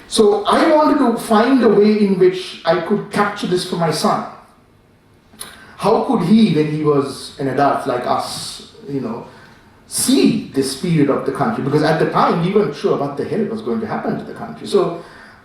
S2: So I wanted to find a way in which I could capture this for my son. How could he, when he was an adult like us, see this period of the country? Because at the time, we weren't sure what the hell was going to happen to the country. So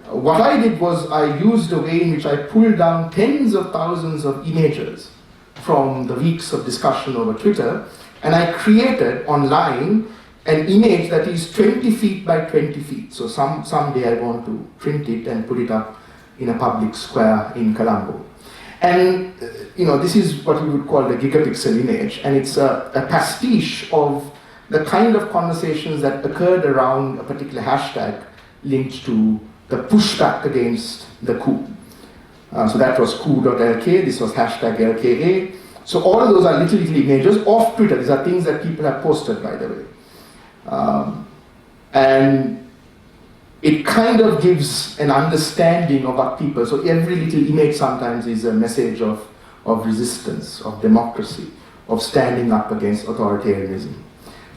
S2: what I did was I used a way in which I pulled down tens of thousands of images from the weeks of discussion over Twitter, and I created online an image that is 20 feet by 20 feet. So someday I want to print it and put it up in a public square in Colombo. And this is what we would call the gigapixel image, and it's a pastiche of the kind of conversations that occurred around a particular hashtag linked to the pushback against the coup. So that was coup.lk, this was hashtag LKA. So all of those are little images off Twitter. These are things that people have posted, by the way. And kind of gives an understanding of what people, so every little image sometimes is a message of resistance, of democracy, of standing up against authoritarianism.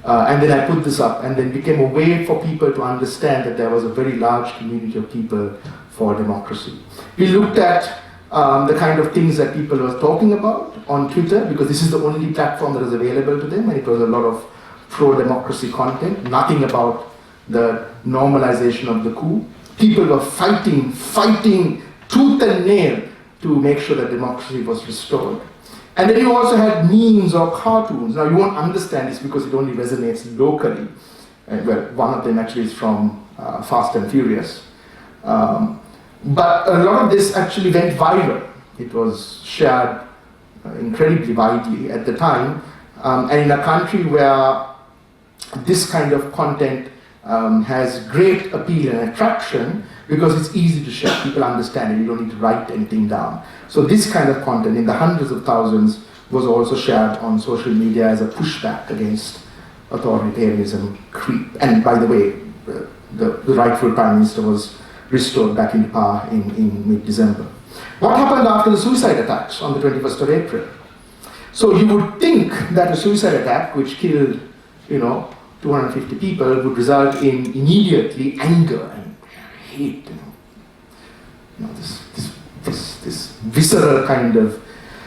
S2: And then I put this up, and then became a way for people to understand that there was a very large community of people for democracy. We looked at the kind of things that people were talking about on Twitter, because this is the only platform that was available to them, and it was a lot of pro-democracy content, nothing about the normalization of the coup. People were fighting tooth and nail to make sure that democracy was restored. And then you also had memes or cartoons. Now you won't understand this because it only resonates locally. Well, one of them actually is from Fast and Furious. But a lot of this actually went viral. It was shared incredibly widely at the time. And in a country where this kind of content has great appeal and attraction, because it's easy to share, people understand it, you don't need to write anything down. So this kind of content in the hundreds of thousands was also shared on social media as a pushback against authoritarianism creep. And by the way, the rightful Prime Minister was restored back into power in mid-December. What happened after the suicide attacks on the 21st of April? So you would think that a suicide attack, which killed, 250 people, would result in immediately anger and hate, this visceral kind of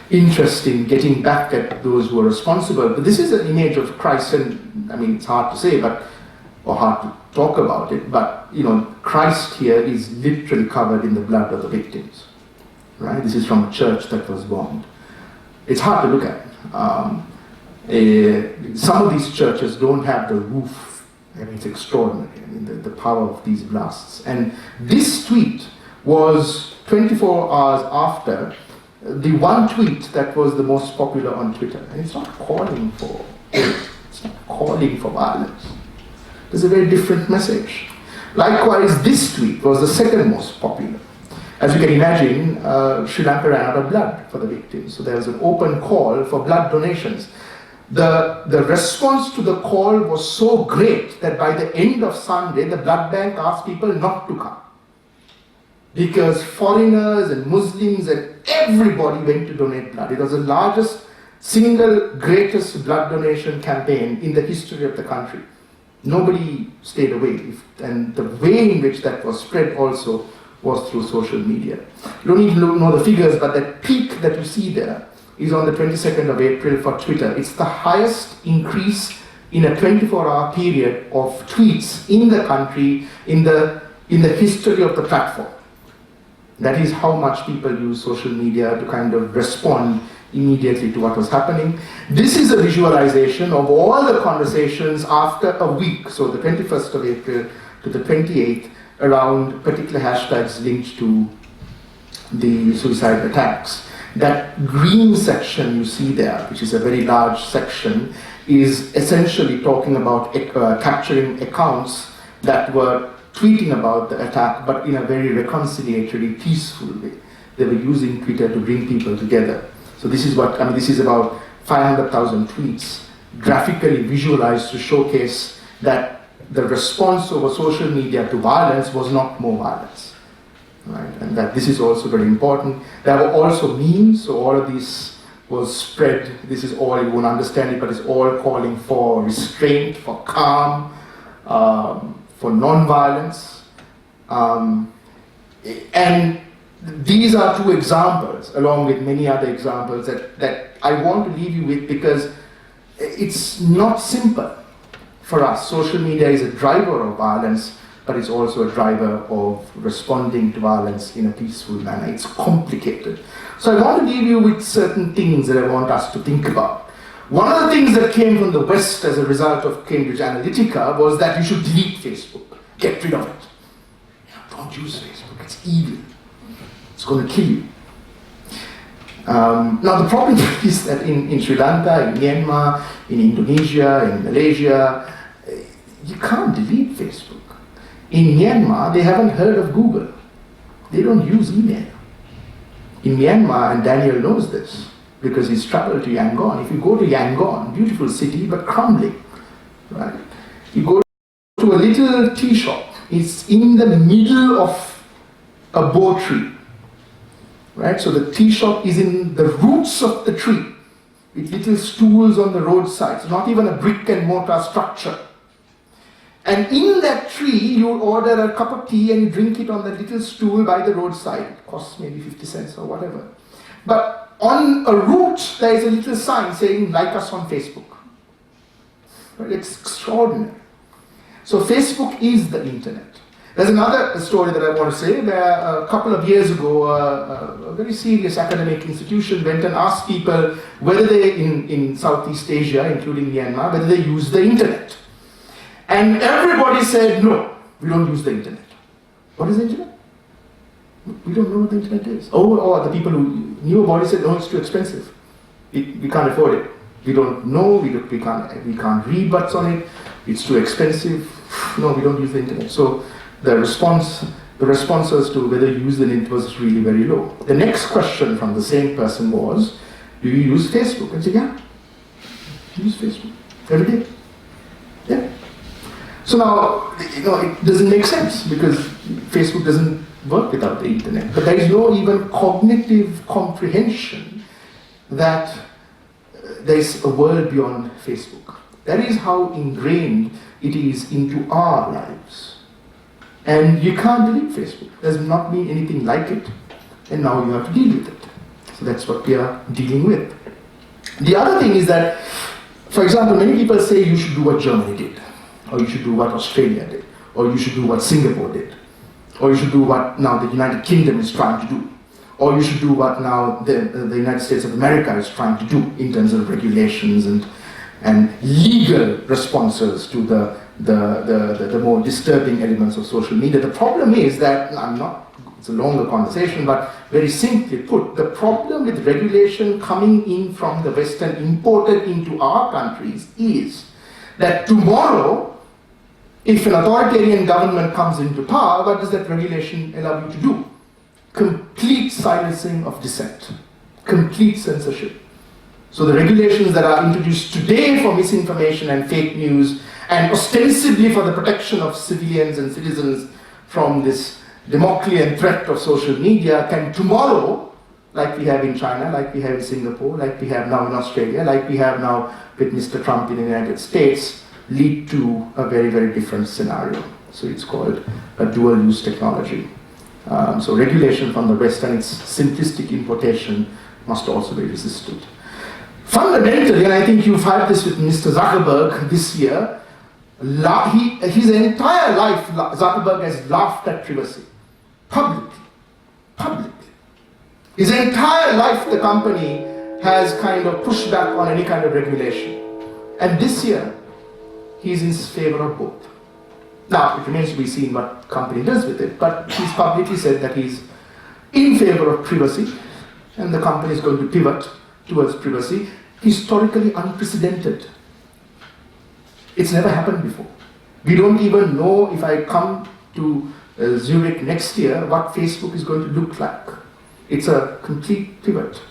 S2: interest in getting back at those who are responsible. But this is an image of Christ, and I mean, it's hard to say, or hard to talk about it, but Christ here is literally covered in the blood of the victims, right? This is from a church that was bombed. It's hard to look at. Some of these churches don't have the roof. I mean, it's extraordinary. I mean, the power of these blasts. And this tweet was 24 hours after the one tweet that was the most popular on Twitter. And it's not calling for hate. It's not calling for violence. There's a very different message. Likewise, this tweet was the second most popular. As you can imagine, Sri Lanka ran out of blood for the victims. So there was an open call for blood donations. The response to the call was so great that by the end of Sunday, the blood bank asked people not to come. Because foreigners and Muslims and everybody went to donate blood. It was the largest, single greatest blood donation campaign in the history of the country. Nobody stayed away. And the way in which that was spread also was through social media. You don't need to know the figures, but that peak that you see there is on the 22nd of April for Twitter. It's the highest increase in a 24-hour period of tweets in the country in the history of the platform. That is how much people use social media to kind of respond immediately to what was happening. This is a visualization of all the conversations after a week, so the 21st of April to the 28th, around particular hashtags linked to the suicide attacks. That green section you see there, which is a very large section, is essentially talking about capturing accounts that were tweeting about the attack, but in a very reconciliatory, peaceful way. They were using Twitter to bring people together. So this is this is about 500,000 tweets, graphically visualized to showcase that the response over social media to violence was not more violence. Right? And that this is also very important. There were also memes, so all of this was spread. This is all, you won't understand it, but it's all calling for restraint, for calm, for non-violence. And these are two examples, along with many other examples, that I want to leave you with, because it's not simple for us. Social media is a driver of violence, but it's also a driver of responding to violence in a peaceful manner. It's complicated. So I want to leave you with certain things that I want us to think about. One of the things that came from the West as a result of Cambridge Analytica was that you should delete Facebook. Get rid of it. Don't use Facebook. It's evil. It's going to kill you. Now the problem is that in Sri Lanka, in Myanmar, in Indonesia, in Malaysia, you can't delete Facebook. In Myanmar, they haven't heard of Google. They don't use email. In Myanmar, and Daniel knows this, because he's traveled to Yangon. If you go to Yangon, beautiful city, but crumbling, right? You go to a little tea shop, It's in the middle of a bow tree. Right? So the tea shop is in the roots of the tree, with little stools on the roadside. It's not even a brick and mortar structure. And in that tree, you order a cup of tea and you drink it on that little stool by the roadside. It costs maybe 50 cents or whatever. But on a root, there is a little sign saying, like us on Facebook. Right? It's extraordinary. So Facebook is the internet. There's another story that I want to say, where a couple of years ago, a very serious academic institution went and asked people whether they, in Southeast Asia, including Myanmar, whether they use the internet. And everybody said, no, we don't use the internet. What is the internet? We don't know what the internet is. Or the people who knew about it said, no, it's too expensive. We can't afford it. We don't know, we can't read what's on it. It's too expensive. No, we don't use the internet. So the responses to whether you use the internet was really very low. The next question from the same person was, do you use Facebook? I said, yeah, I use Facebook every day. Yeah. So now, it doesn't make sense because Facebook doesn't work without the internet. But there is no even cognitive comprehension that there is a world beyond Facebook. That is how ingrained it is into our lives. And you can't delete Facebook. There's not been anything like it. And now you have to deal with it. So that's what we are dealing with. The other thing is that, for example, many people say you should do what Germany did, or you should do what Australia did, or you should do what Singapore did, or you should do what now the United Kingdom is trying to do, or you should do what now the United States of America is trying to do in terms of regulations and legal responses to the more disturbing elements of social media. The problem is that, it's a longer conversation, but very simply put, the problem with regulation coming in from the West and imported into our countries is that tomorrow, if an authoritarian government comes into power, what does that regulation allow you to do? Complete silencing of dissent, complete censorship. So the regulations that are introduced today for misinformation and fake news, and ostensibly for the protection of civilians and citizens from this Damoclean threat of social media, can tomorrow, like we have in China, like we have in Singapore, like we have now in Australia, like we have now with Mr. Trump in the United States, lead to a very, very different scenario. So it's called a dual-use technology. So regulation from the West and its simplistic importation must also be resisted. Fundamentally, and I think you've had this with Mr. Zuckerberg this year, his entire life, Zuckerberg has laughed at privacy. Publicly. His entire life, the company has kind of pushed back on any kind of regulation. And this year, he's in favor of both. Now, it remains to be seen what company does with it, but he's publicly said that he's in favor of privacy, and the company is going to pivot towards privacy. Historically unprecedented. It's never happened before. We don't even know, if I come to Zurich next year, what Facebook is going to look like. It's a complete pivot.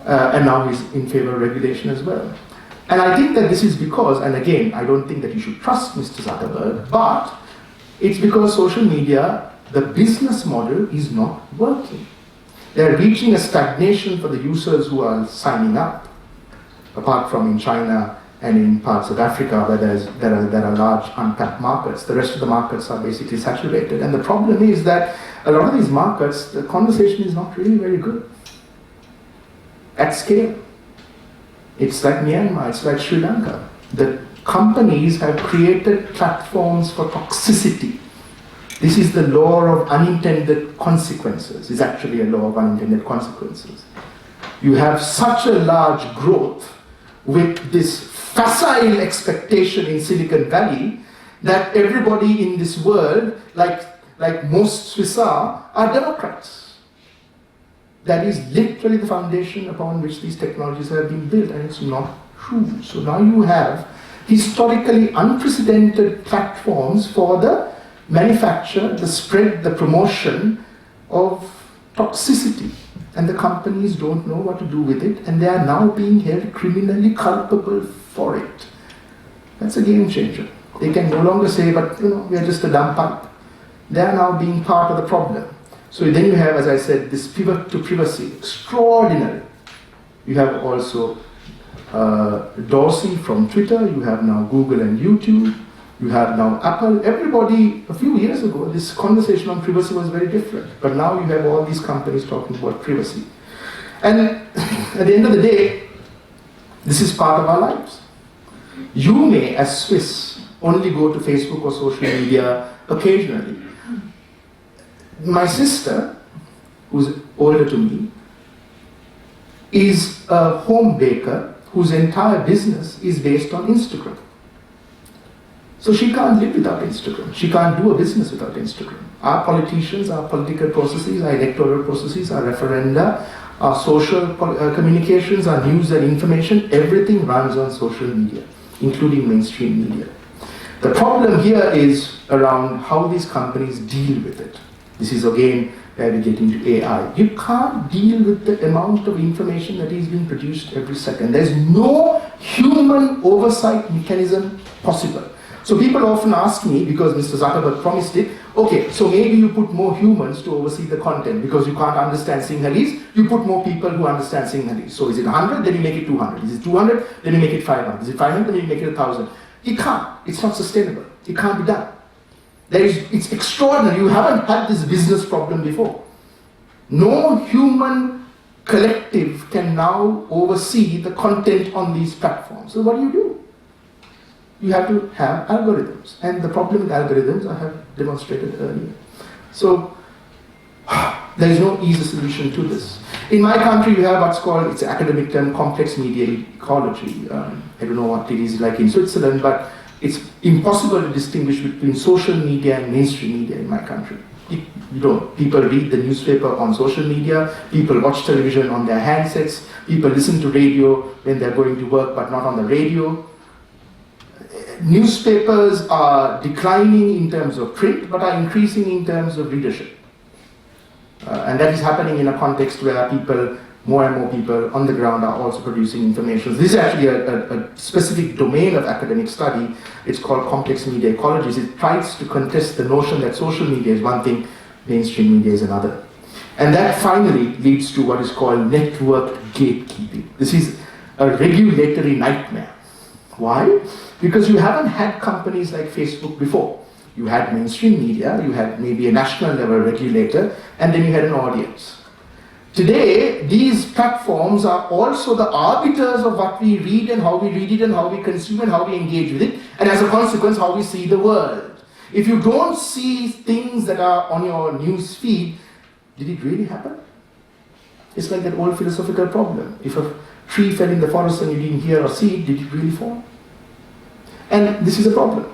S2: And now he's in favor of regulation as well. And I think that this is because, and again, I don't think that you should trust Mr. Zuckerberg, but it's because social media, the business model is not working. They're reaching a stagnation for the users who are signing up, apart from in China and in parts of Africa where there are large untapped markets. The rest of the markets are basically saturated. And the problem is that a lot of these markets, the conversation is not really very good at scale. It's like Myanmar, it's like Sri Lanka. The companies have created platforms for toxicity. This is the law of unintended consequences. It's actually a law of unintended consequences. You have such a large growth with this facile expectation in Silicon Valley that everybody in this world, like most Swiss are Democrats. That is literally the foundation upon which these technologies have been built, and it's not true. So now you have historically unprecedented platforms for the manufacture, the spread, the promotion of toxicity. And the companies don't know what to do with it, and they are now being held criminally culpable for it. That's a game changer. They can no longer say, but we are just a dumb pipe. They are now being part of the problem. So then you have, as I said, this pivot to privacy, extraordinary. You have also Dorsey from Twitter, you have now Google and YouTube, you have now Apple. Everybody, a few years ago, this conversation on privacy was very different. But now you have all these companies talking about privacy. And at the end of the day, this is part of our lives. You may, as Swiss, only go to Facebook or social media occasionally. My sister, who's older to me, is a home baker whose entire business is based on Instagram. So she can't live without Instagram. She can't do a business without Instagram. Our politicians, our political processes, our electoral processes, our referenda, our social communications, our news and information, everything runs on social media, including mainstream media. The problem here is around how these companies deal with it. This is again where we get into AI. You can't deal with the amount of information that is being produced every second. There's no human oversight mechanism possible. So people often ask me, because Mr. Zuckerberg promised it, okay, so maybe you put more humans to oversee the content because you can't understand Sinhalese, you put more people who understand Sinhalese. So is it 100, then you make it 200. Is it 200, then you make it 500. Is it 500, then you make it 1,000. You can't. It's not sustainable. It can't be done. It's extraordinary. You haven't had this business problem before. No human collective can now oversee the content on these platforms. So what do? You have to have algorithms. And the problem with algorithms I have demonstrated earlier. So there is no easy solution to this. In my country, you have what's called, it's an academic term, complex media ecology. I don't know what it is like in Switzerland, but it's impossible to distinguish between social media and mainstream media in my country. People read the newspaper on social media, people watch television on their handsets, people listen to radio when they're going to work but not on the radio. Newspapers are declining in terms of print but are increasing in terms of readership. And that is happening in a context where more and more people on the ground are also producing information. This is actually a specific domain of academic study. It's called complex media ecologies. It tries to contest the notion that social media is one thing, mainstream media is another. And that finally leads to what is called networked gatekeeping. This is a regulatory nightmare. Why? Because you haven't had companies like Facebook before. You had mainstream media, you had maybe a national level regulator, and then you had an audience. Today, these platforms are also the arbiters of what we read and how we read it and how we consume and how we engage with it, and as a consequence, how we see the world. If you don't see things that are on your news feed, did it really happen? It's like that old philosophical problem. If a tree fell in the forest and you didn't hear or see it, did it really fall? And this is a problem.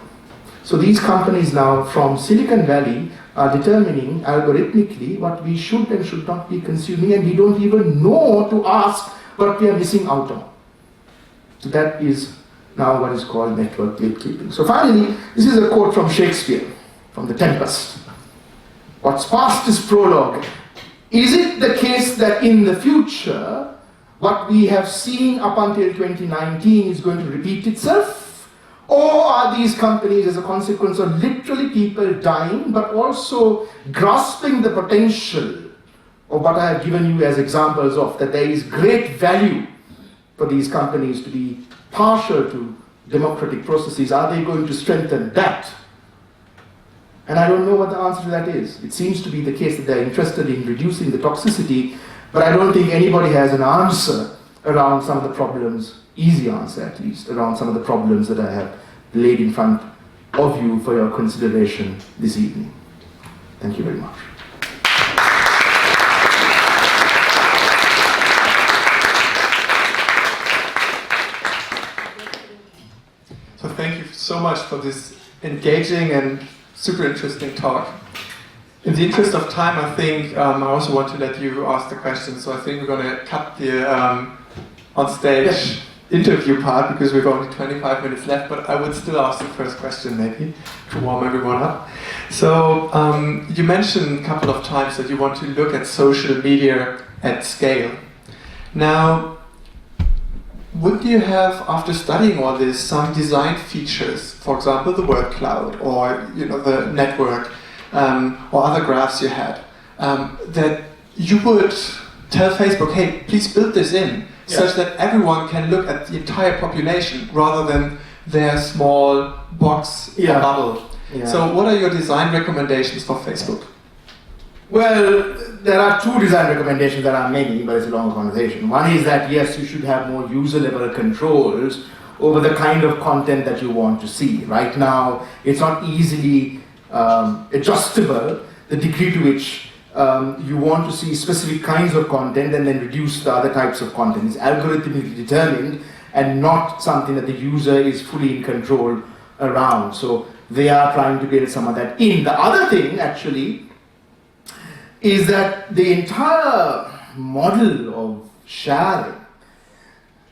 S2: So these companies now from Silicon Valley are determining algorithmically what we should and should not be consuming, and we don't even know to ask what we are missing out on. So that is now what is called network gatekeeping. So finally, this is a quote from Shakespeare, from The Tempest. What's past is prologue. Is it the case that in the future, what we have seen up until 2019 is going to repeat itself? Or are these companies, as a consequence of literally people dying, but also grasping the potential of what I have given you as examples of, that there is great value for these companies to be partial to democratic processes? Are they going to strengthen that? And I don't know what the answer to that is. It seems to be the case that they're interested in reducing the toxicity, but I don't think anybody has an answer around some of the problems, easy answer at least, around some of the problems that I have laid in front of you for your consideration this evening. Thank you very much.
S3: So thank you so much for this engaging and super interesting talk. In the interest of time, I think I also want to let you ask the questions, so I think we're going to cut the on-stage interview part because we've only 25 minutes left, but I would still ask the first question maybe to warm everyone up. So you mentioned a couple of times that you want to look at social media at scale. Now, would you have, after studying all this, some design features, for example, the word cloud or the network or other graphs you had, that you would tell Facebook, hey, please build this in, such that everyone can look at the entire population rather than their small box or bubble.
S2: Yeah.
S3: So what are your design recommendations for Facebook?
S2: Well, there are two design recommendations. There are many, but it's a long conversation. One is that, yes, you should have more user-level controls over the kind of content that you want to see. Right now, it's not easily adjustable, the degree to which you want to see specific kinds of content and then reduce the other types of content. It's algorithmically determined and not something that the user is fully in control around. So they are trying to build some of that in. The other thing, actually, is that the entire model of sharing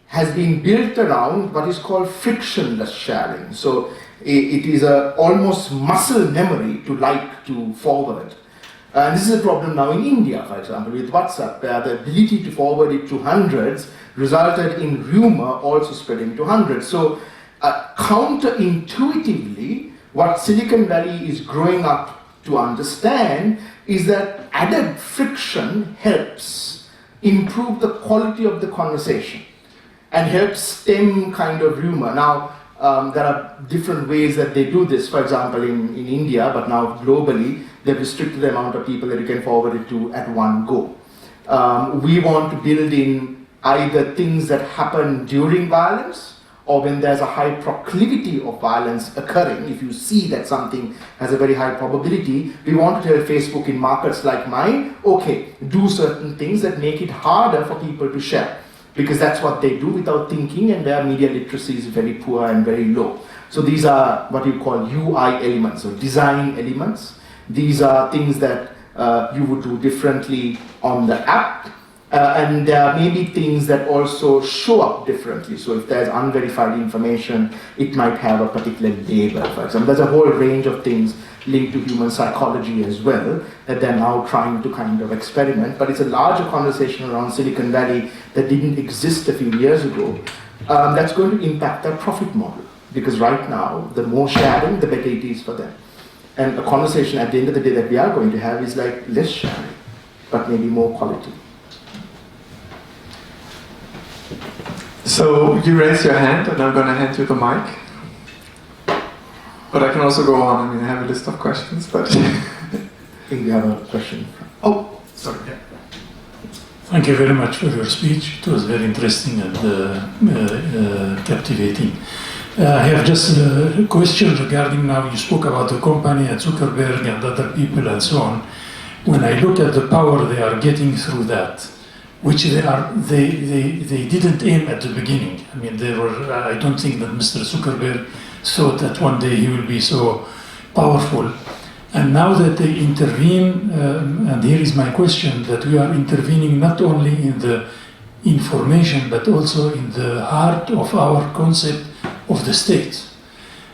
S2: has been built around what is called frictionless sharing. So it is a almost muscle memory to forward. And this is a problem now in India, for example, with WhatsApp, where the ability to forward it to hundreds resulted in rumor also spreading to hundreds. So counterintuitively, what Silicon Valley is growing up to understand is that added friction helps improve the quality of the conversation and helps stem kind of rumor. Now, there are different ways that they do this. For example, in India, but now globally, they've restricted the amount of people that you can forward it to at one go. We want to build in either things that happen during violence or when there's a high proclivity of violence occurring. If you see that something has a very high probability, we want to tell Facebook in markets like mine, okay, do certain things that make it harder for people to share, because that's what they do without thinking, and their media literacy is very poor and very low. So these are what you call UI elements, or design elements. These are things that you would do differently on the app. And there may be things that also show up differently. So if there's unverified information, it might have a particular label, for example. There's a whole range of things linked to human psychology as well that they're now trying to kind of experiment. But it's a larger conversation around Silicon Valley that didn't exist a few years ago that's going to impact their profit model. Because right now, the more sharing, the better it is for them. And a conversation at the end of the day that we are going to have is like less sharing, but maybe more quality.
S3: So you raise your hand, and I'm going to hand you the mic. But I can also go on. I mean, I have a list of questions, but...
S2: I think we have a question.
S3: Oh, sorry. Yeah.
S4: Thank you very much for your speech. It was very interesting and captivating. I have just a question regarding now, you spoke about the company and Zuckerberg and other people and so on. When I look at the power they are getting through that, which they didn't aim at the beginning. I mean, I don't think that Mr. Zuckerberg thought that one day he will be so powerful. And now that they intervene, and here is my question, that we are intervening not only in the information, but also in the heart of our concept of the state.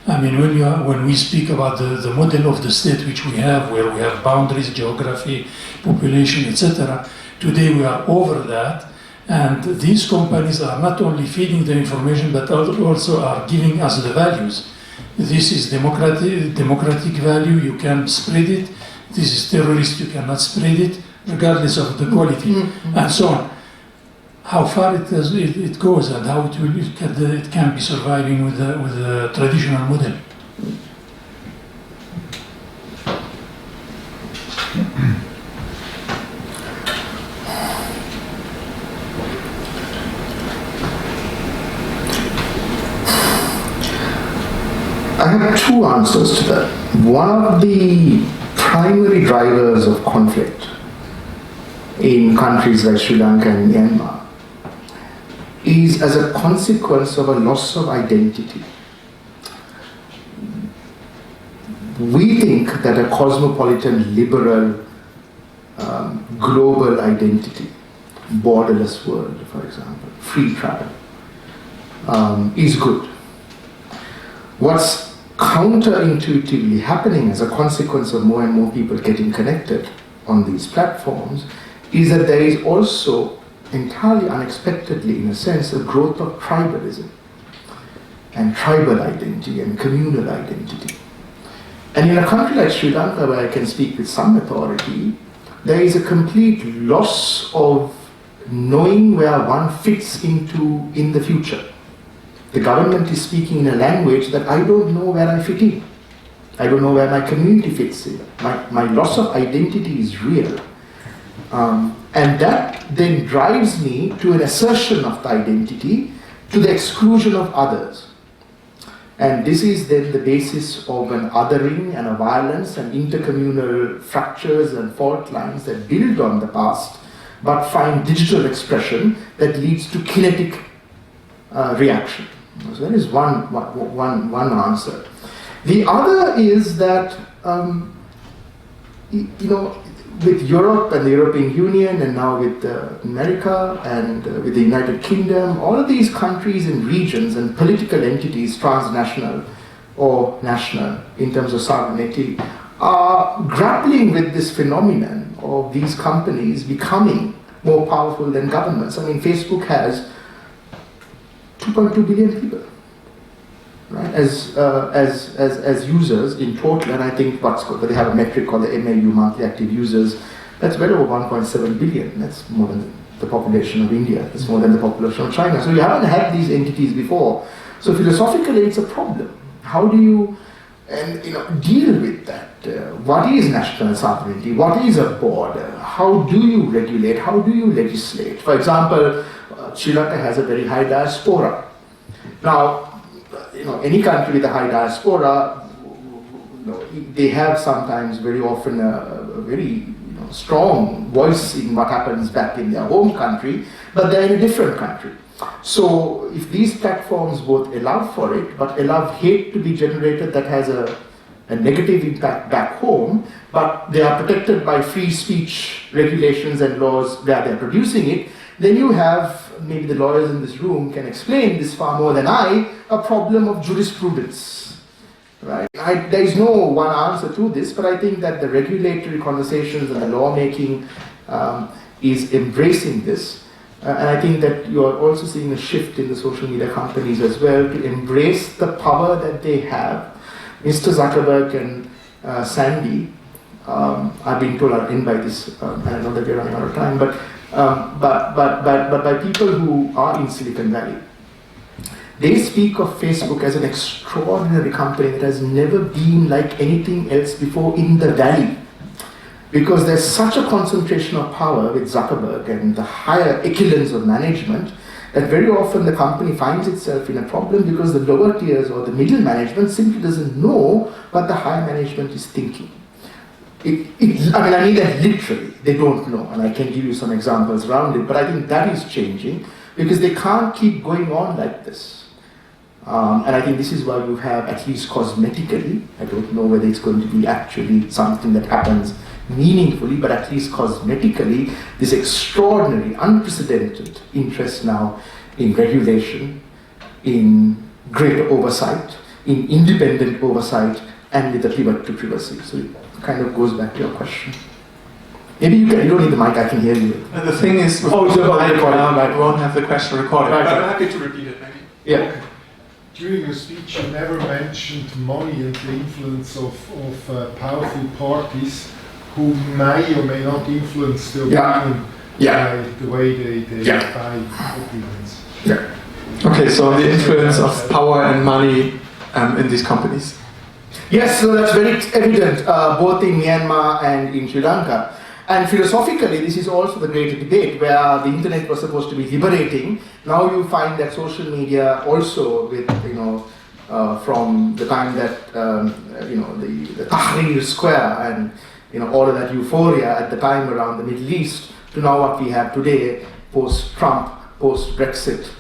S4: I mean, when we speak about the model of the state which we have, where we have boundaries, geography, population, etc., today we are over that, and these companies are not only feeding the information, but also are giving us the values. This is democratic value, you can spread it. This is terrorist, you cannot spread it, regardless of the quality, and so on. How far it goes, and how it can be surviving with the traditional model.
S2: I have two answers to that. One of the primary drivers of conflict in countries like Sri Lanka and Myanmar is as a consequence of a loss of identity. We think that a cosmopolitan, liberal, global identity, borderless world, for example, free travel, is good. What's counterintuitively happening as a consequence of more and more people getting connected on these platforms is that there is also entirely unexpectedly, in a sense, a growth of tribalism and tribal identity and communal identity. And in a country like Sri Lanka, where I can speak with some authority, there is a complete loss of knowing where one fits into in the future. The government is speaking in a language that I don't know where I fit in. I don't know where my community fits in. My loss of identity is real. And that then drives me to an assertion of the identity to the exclusion of others. And this is then the basis of an othering and a violence and intercommunal fractures and fault lines that build on the past but find digital expression that leads to kinetic reaction. So that is one answer. The other is that, with Europe and the European Union and now with America and with the United Kingdom, all of these countries and regions and political entities, transnational or national in terms of sovereignty, are grappling with this phenomenon of these companies becoming more powerful than governments. I mean, Facebook has 2.2 billion people, right, as users in total, and I think they have a metric called the MAU, monthly active users. That's well over 1.7 billion. That's more than the population of India. That's more than the population of China. So you haven't had these entities before. So philosophically, it's a problem. How do you deal with that? What is national sovereignty? What is a border? How do you regulate? How do you legislate? For example, Sri Lanka has a very high diaspora. Now, any country with a high diaspora, they have sometimes very often a very strong voice in what happens back in their home country, but they're in a different country. So if these platforms both allow for it, but allow hate to be generated that has a negative impact back home, but they are protected by free speech regulations and laws where they're producing it, then you have, maybe the lawyers in this room can explain this far more than I, a problem of jurisprudence. Right? There is no one answer to this, but I think that the regulatory conversations and the lawmaking is embracing this. And I think that you are also seeing a shift in the social media companies as well to embrace the power that they have. Mr. Zuckerberg and Sandy, I've been told I'll end by this, and I know that we're running out of time, but by people who are in Silicon Valley. They speak of Facebook as an extraordinary company that has never been like anything else before in the valley. Because there's such a concentration of power with Zuckerberg and the higher echelons of management that very often the company finds itself in a problem because the lower tiers or the middle management simply doesn't know what the higher management is thinking. I mean that literally, they don't know, and I can give you some examples around it, but I think that is changing because they can't keep going on like this. And I think this is why you have, at least cosmetically, I don't know whether it's going to be actually something that happens meaningfully, but at least cosmetically, this extraordinary, unprecedented interest now in regulation, in greater oversight, in independent oversight, and with a pivot to privacy. So it kind of goes back to your question. Maybe you don't need the mic, I can hear you.
S3: And the thing is, we won't have the question recorded, but I'm happy to repeat it maybe.
S2: Yeah.
S5: During your speech, you never mentioned money and the influence of powerful parties who may or may not influence the opinion by the way they buy opinions.
S2: Yeah.
S3: Okay, so the influence of power and money in these companies.
S2: Yes, so that's very evident both in Myanmar and in Sri Lanka. And philosophically, this is also the greater debate where the internet was supposed to be liberating. Now you find that social media also, with from the time that the Tahrir Square and all of that euphoria at the time around the Middle East to now what we have today, post-Trump, post-Brexit.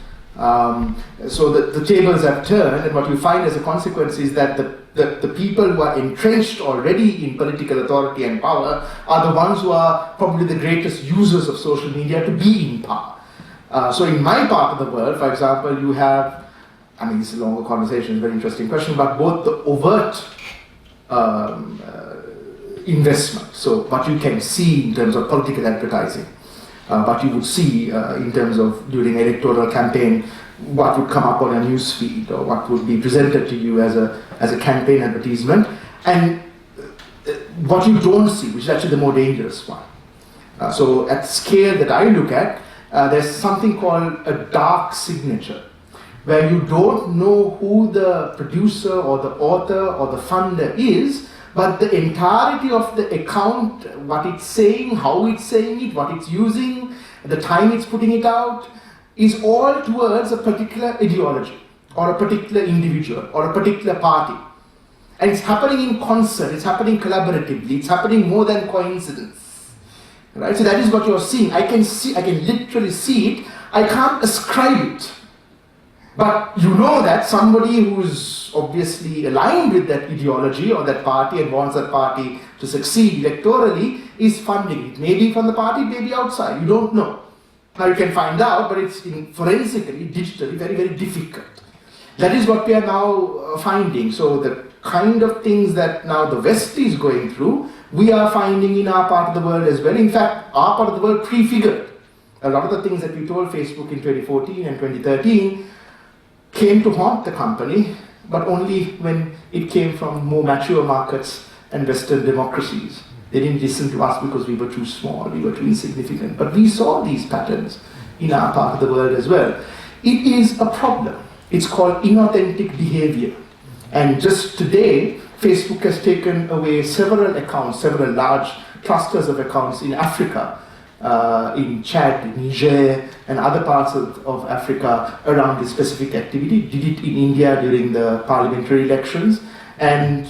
S2: So the tables have turned, and what you find as a consequence is that the people who are entrenched already in political authority and power are the ones who are probably the greatest users of social media to be in power. So in my part of the world, for example, you have, this is a longer conversation, very interesting question, but both the overt investment, so what you can see in terms of political advertising, but you would see in terms of during electoral campaign what would come up on a news feed or what would be presented to you as a campaign advertisement, and what you don't see, which is actually the more dangerous one. So at scale that I look at, there's something called a dark signature, where you don't know who the producer or the author or the funder is, but the entirety of the account, what it's saying, how it's saying it, what it's using, the time it's putting it out, is all towards a particular ideology or a particular individual or a particular party. And it's happening in concert, it's happening collaboratively, it's happening more than coincidence. Right? So that is what you're seeing. I can literally see it. I can't ascribe it. But you know that somebody who's obviously aligned with that ideology or that party and wants that party to succeed electorally is funding it. Maybe from the party, maybe outside. You don't know. Now you can find out, but it's forensically, digitally, very, very difficult. That is what we are now finding. So the kind of things that now the West is going through, we are finding in our part of the world as well. In fact, our part of the world prefigured a lot of the things that we told Facebook in 2014 and 2013 came to haunt the company, but only when it came from more mature markets and Western democracies. They didn't listen to us because we were too small, we were too insignificant. But we saw these patterns in our part of the world as well. It is a problem. It's called inauthentic behavior. And just today, Facebook has taken away several accounts, several large clusters of accounts in Africa, in Chad, Niger, and other parts of Africa around this specific activity. Did it in India during the parliamentary elections, and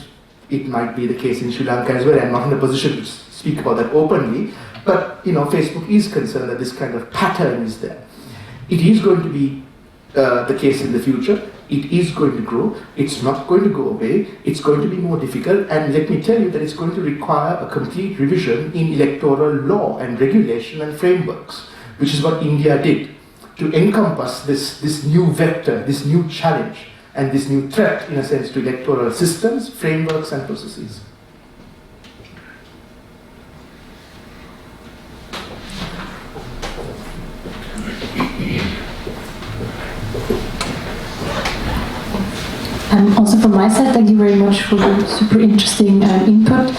S2: it might be the case in Sri Lanka as well. I'm not in a position to speak about that openly, but Facebook is concerned that this kind of pattern is there. It is going to be the case in the future. It is going to grow. It's not going to go away. It's going to be more difficult. And let me tell you that it's going to require a complete revision in electoral law and regulation and frameworks, which is what India did to encompass this new vector, this new challenge, and this new threat, in a sense, to electoral systems, frameworks, and processes.
S6: Also from my side, thank you very much for the super interesting input.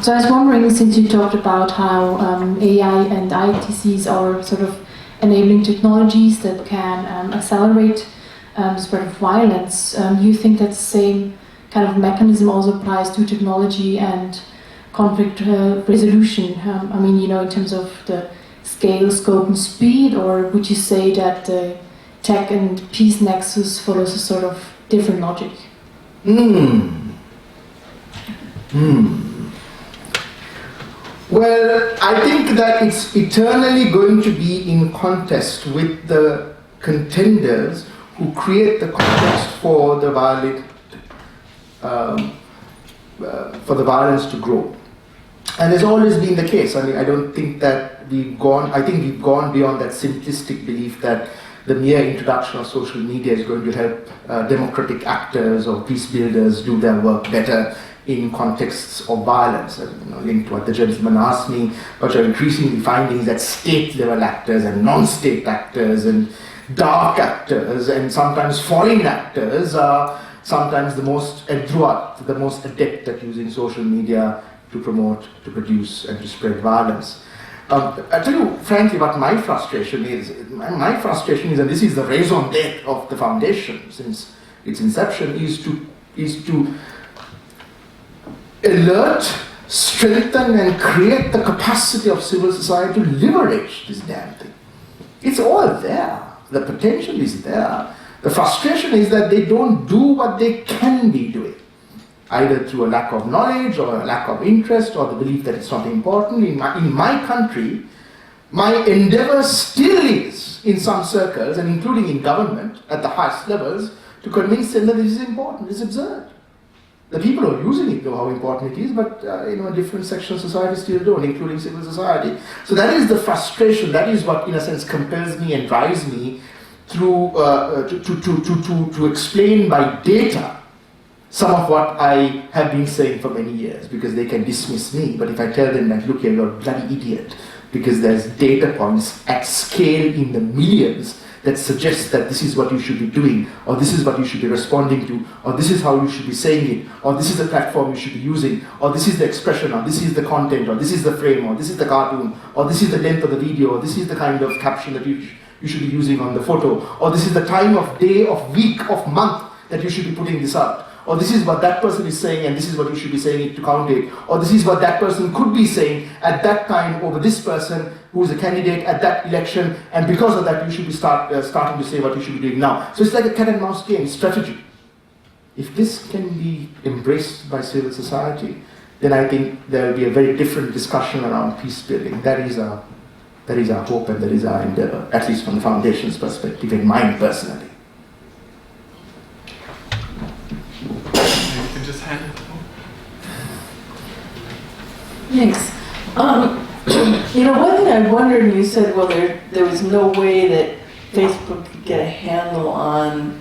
S6: So I was wondering, since you talked about how AI and ITCs are sort of enabling technologies that can accelerate spread of violence, you think that the same kind of mechanism also applies to technology and conflict resolution? I mean, in terms of the scale, scope, and speed, or would you say that the tech and peace nexus follows a sort of different logic?
S2: Well, I think that it's eternally going to be in contest with the contenders who create the context for the violence to grow. And there's always been the case. I mean, I don't think that we've gone beyond that simplistic belief that the mere introduction of social media is going to help democratic actors or peace builders do their work better in contexts of violence. Linked to what the gentleman asked me, but you're increasingly finding that state-level actors and non-state actors and dark actors and sometimes foreign actors are sometimes the most adroit, the most adept at using social media to promote, to produce, and to spread violence. I tell you frankly what my frustration is. My frustration is, and this is the raison d'etre of the foundation since its inception, is to alert, strengthen, and create the capacity of civil society to liberate this damn thing. It's all there. The potential is there. The frustration is that they don't do what they can be doing, either through a lack of knowledge or a lack of interest or the belief that it's not important. In my country, my endeavor still is, in some circles, and including in government at the highest levels, to convince them that this is important, it's absurd. The people who are using it know how important it is, but different sections of society still don't, including civil society. So that is the frustration. That is what, in a sense, compels me and drives me through to explain by data some of what I have been saying for many years, because they can dismiss me, but if I tell them that, look here, you're a bloody idiot, because there's data points at scale in the millions that suggest that this is what you should be doing, or this is what you should be responding to, or this is how you should be saying it, or this is the platform you should be using, or this is the expression, or this is the content, or this is the frame, or this is the cartoon, or this is the length of the video, or this is the kind of caption that you should be using on the photo, or this is the time of day, of week, of month that you should be putting this out. Or this is what that person is saying, and this is what you should be saying it to count it. Or this is what that person could be saying at that time over this person who is a candidate at that election, and because of that, you should be starting to say what you should be doing now. So it's like a cat and mouse game, strategy. If this can be embraced by civil society, then I think there will be a very different discussion around peace building. That is our hope, and that is our endeavor, at least from the Foundation's perspective, and mine personally.
S3: Just hand it.
S7: Thanks. One thing I wondered, and you said, well, there was no way that Facebook could get a handle on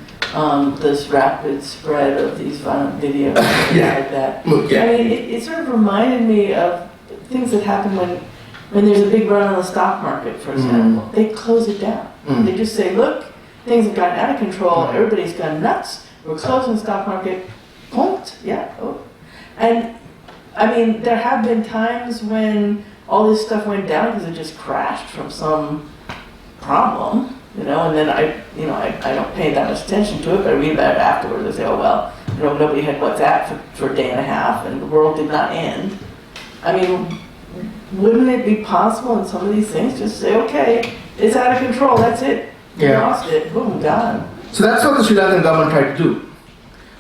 S7: this rapid spread of these violent videos and things like that.
S2: Yeah.
S7: I mean, it sort of reminded me of things that happen when there's a big run on the stock market, for example. They close it down. They just say, look, things have gotten out of control, everybody's gone nuts, we're closing the stock market. Point. Yeah. Oh. And I mean, there have been times when all this stuff went down because it just crashed from some problem, and then I don't pay that much attention to it, but I read about it afterwards. I say, oh well, nobody had WhatsApp for a day and a half, and the world did not end. I mean, wouldn't it be possible in some of these things just say, okay, it's out of control, that's it, you lost it, boom, gone.
S2: So that's what the Sri Lankan government tried to do.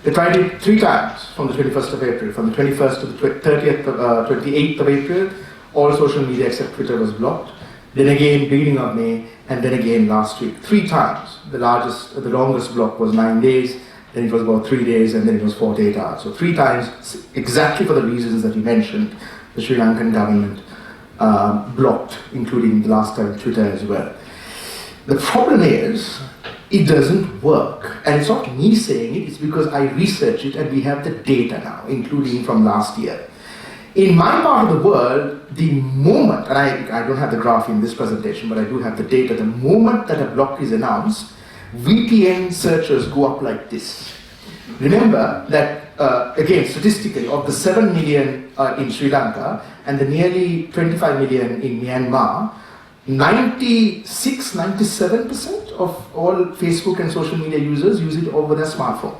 S2: They tried it 3 times from the 21st of April. From the 21st to the 28th of April, all social media except Twitter was blocked. Then again, beginning of May, and then again last week. 3 times. The longest block was 9 days, then it was about 3 days, and then it was 48 hours. So 3 times, exactly for the reasons that you mentioned, the Sri Lankan government blocked, including the last time Twitter as well. The problem is, it doesn't work. And it's not me saying it, it's because I researched it and we have the data now, including from last year. In my part of the world, the moment, and I don't have the graph in this presentation, but I do have the data, the moment that a block is announced, VPN searches go up like this. Remember that, again, statistically, of the 7 million in Sri Lanka and the nearly 25 million in Myanmar, 97% of all Facebook and social media users use it over their smartphone,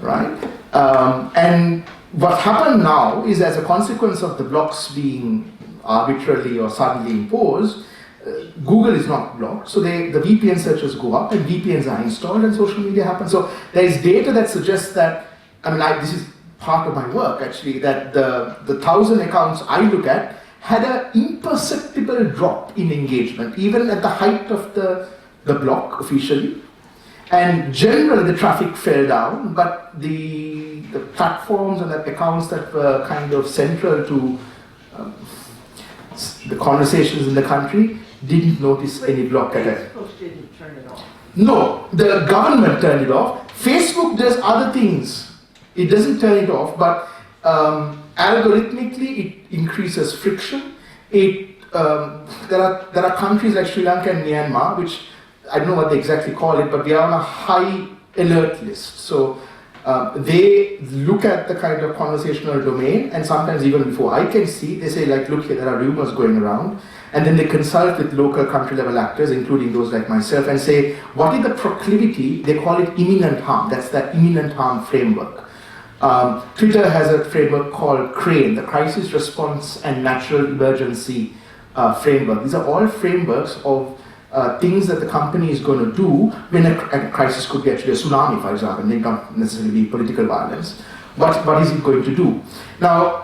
S2: right? And what happened now is, as a consequence of the blocks being arbitrarily or suddenly imposed, Google is not blocked, so the VPN searches go up and VPNs are installed and social media happens. So there is data that suggests that, this is part of my work actually, that the 1,000 accounts I look at had an imperceptible drop in engagement, even at the height of the block officially. And generally the traffic fell down, but the platforms and the accounts that were kind of central to the conversations in the country didn't notice any block at all.
S7: Facebook didn't turn it off.
S2: No, the government turned it off. Facebook does other things. It doesn't turn it off, but algorithmically it increases friction. There are countries like Sri Lanka and Myanmar, which I don't know what they exactly call it, but they are on a high alert list. So they look at the kind of conversational domain, and sometimes even before I can see, they say, like, look here, there are rumors going around. And then they consult with local country level actors, including those like myself, and say, what is the proclivity? They call it imminent harm. That's the imminent harm framework. Twitter has a framework called CRANE, the Crisis Response and Natural Emergency Framework. These are all frameworks of things that the company is going to do when a crisis could be actually a tsunami, for example, may not necessarily be political violence. What is it going to do? Now,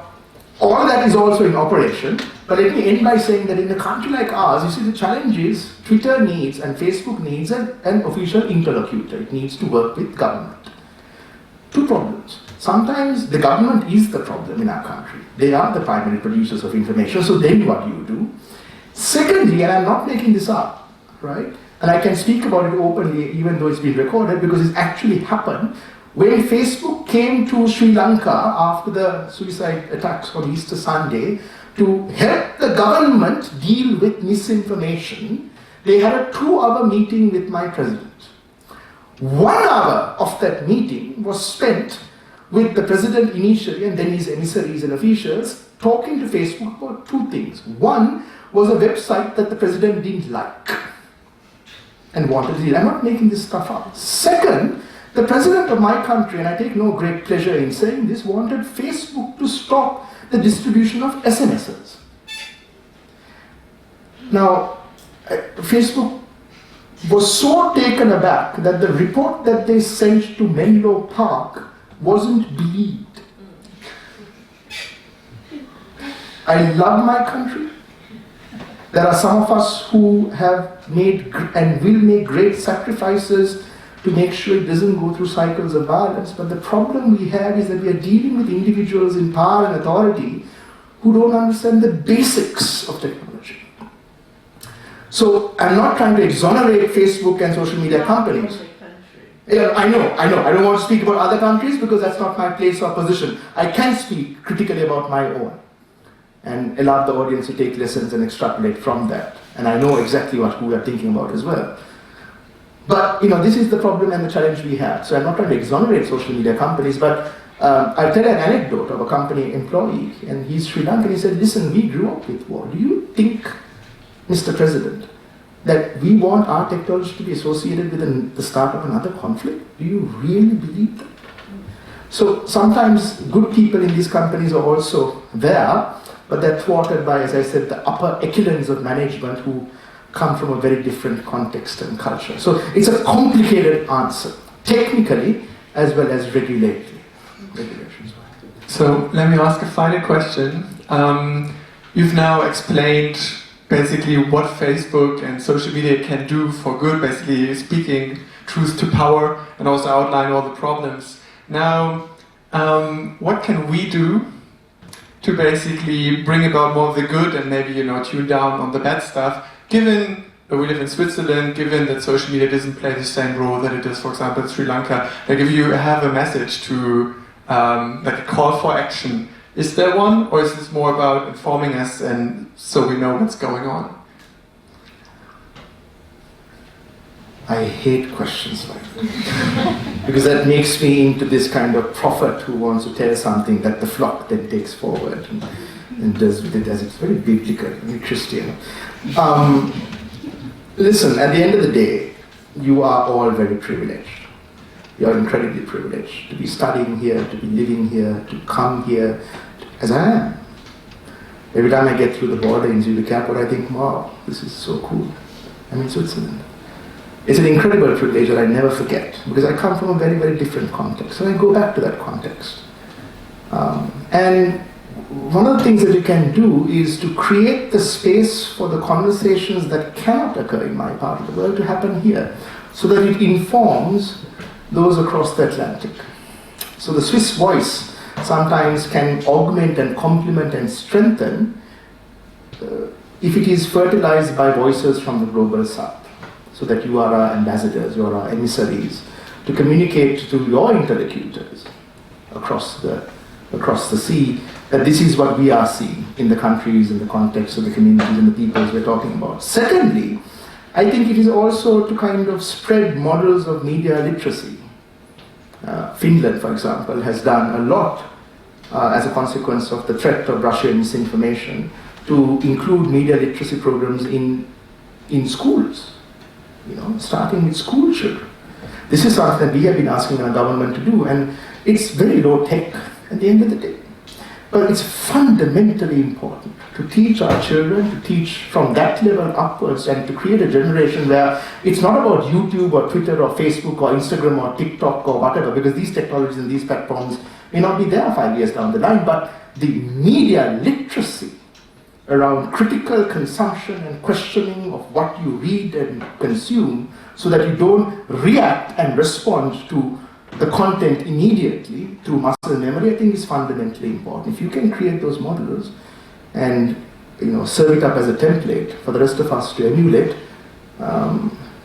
S2: all that is also in operation, but let me end by saying that in a country like ours, you see, the challenge is Twitter needs and Facebook needs an official interlocutor. It needs to work with government. 2 problems. Sometimes the government is the problem in our country. They are the primary producers of information, so then what do you do? Secondly, and I'm not making this up, right? And I can speak about it openly even though it's been recorded, because it's actually happened. When Facebook came to Sri Lanka after the suicide attacks on Easter Sunday to help the government deal with misinformation. They had a 2-hour meeting with my president. 1 hour of that meeting was spent with the president initially and then his emissaries and officials talking to Facebook about 2 things. One was a website that the president didn't like and wanted to delete. I'm not making this stuff up. Second, the president of my country, and I take no great pleasure in saying this, wanted Facebook to stop the distribution of SMSs. Now, Facebook was so taken aback that the report that they sent to Menlo Park wasn't believed. I love my country. There are some of us who have made and will make great sacrifices to make sure it doesn't go through cycles of violence. But the problem we have is that we are dealing with individuals in power and authority who don't understand the basics of technology. So I'm not trying to exonerate Facebook and social media companies. Yeah, I know. I don't want to speak about other countries because that's not my place or position. I can speak critically about my own and allow the audience to take lessons and extrapolate from that. And I know exactly what we are thinking about as well. But this is the problem and the challenge we have. So I'm not trying to exonerate social media companies, but I'll tell an anecdote of a company employee, and he's Sri Lankan. He said, listen, we grew up with war. Do you think, Mr. President, that we want our technology to be associated with the start of another conflict? Do you really believe that? So sometimes good people in these companies are also there, but they're thwarted by, as I said, the upper echelons of management who come from a very different context and culture. So it's a complicated answer, technically as well as regulations.
S3: So let me ask a final question. You've now explained basically what Facebook and social media can do for good, basically speaking truth to power, and also outline all the problems. Now, what can we do to basically bring about more of the good and maybe tune down on the bad stuff, given that we live in Switzerland, given that social media doesn't play the same role that it does, for example, in Sri Lanka? Like, if you have a message to, like a call for action, is there one, or is this more about informing us and so we know what's going on?
S2: I hate questions like that because that makes me into this kind of prophet who wants to tell something that the flock then takes forward and does with it as it's very biblical and Christian. Listen, at the end of the day, you are all very privileged. You are incredibly privileged to be studying here, to be living here, to come here, as I am. Every time I get through the border in Zurich Airport, I think, wow, this is so cool. I'm in Switzerland. It's an incredible privilege that I never forget because I come from a very, very different context. And I go back to that context. And one of the things that you can do is to create the space for the conversations that cannot occur in my part of the world to happen here, so that it informs those across the Atlantic. So the Swiss voice sometimes can augment and complement and strengthen if it is fertilized by voices from the global south, so that you are our ambassadors, you are our emissaries, to communicate to your interlocutors across the sea that this is what we are seeing in the countries, in the context of the communities and the peoples we're talking about. Secondly, I think it is also to kind of spread models of media literacy. Finland, for example, has done a lot as a consequence of the threat of Russian misinformation to include media literacy programs in schools, starting with school children. This is something that we have been asking our government to do, and it's very low tech at the end of the day. But it's fundamentally important to teach our children, to teach from that level upwards, and to create a generation where it's not about YouTube or Twitter or Facebook or Instagram or TikTok or whatever, because these technologies and these platforms may not be there 5 years down the line, but the media literacy around critical consumption and questioning of what you read and consume, so that you don't react and respond to the content immediately through muscle memory, I think is fundamentally important. If you can create those models and serve it up as a template for the rest of us to emulate,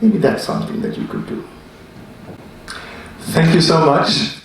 S2: maybe that's something that you could do.
S3: Thank you so much.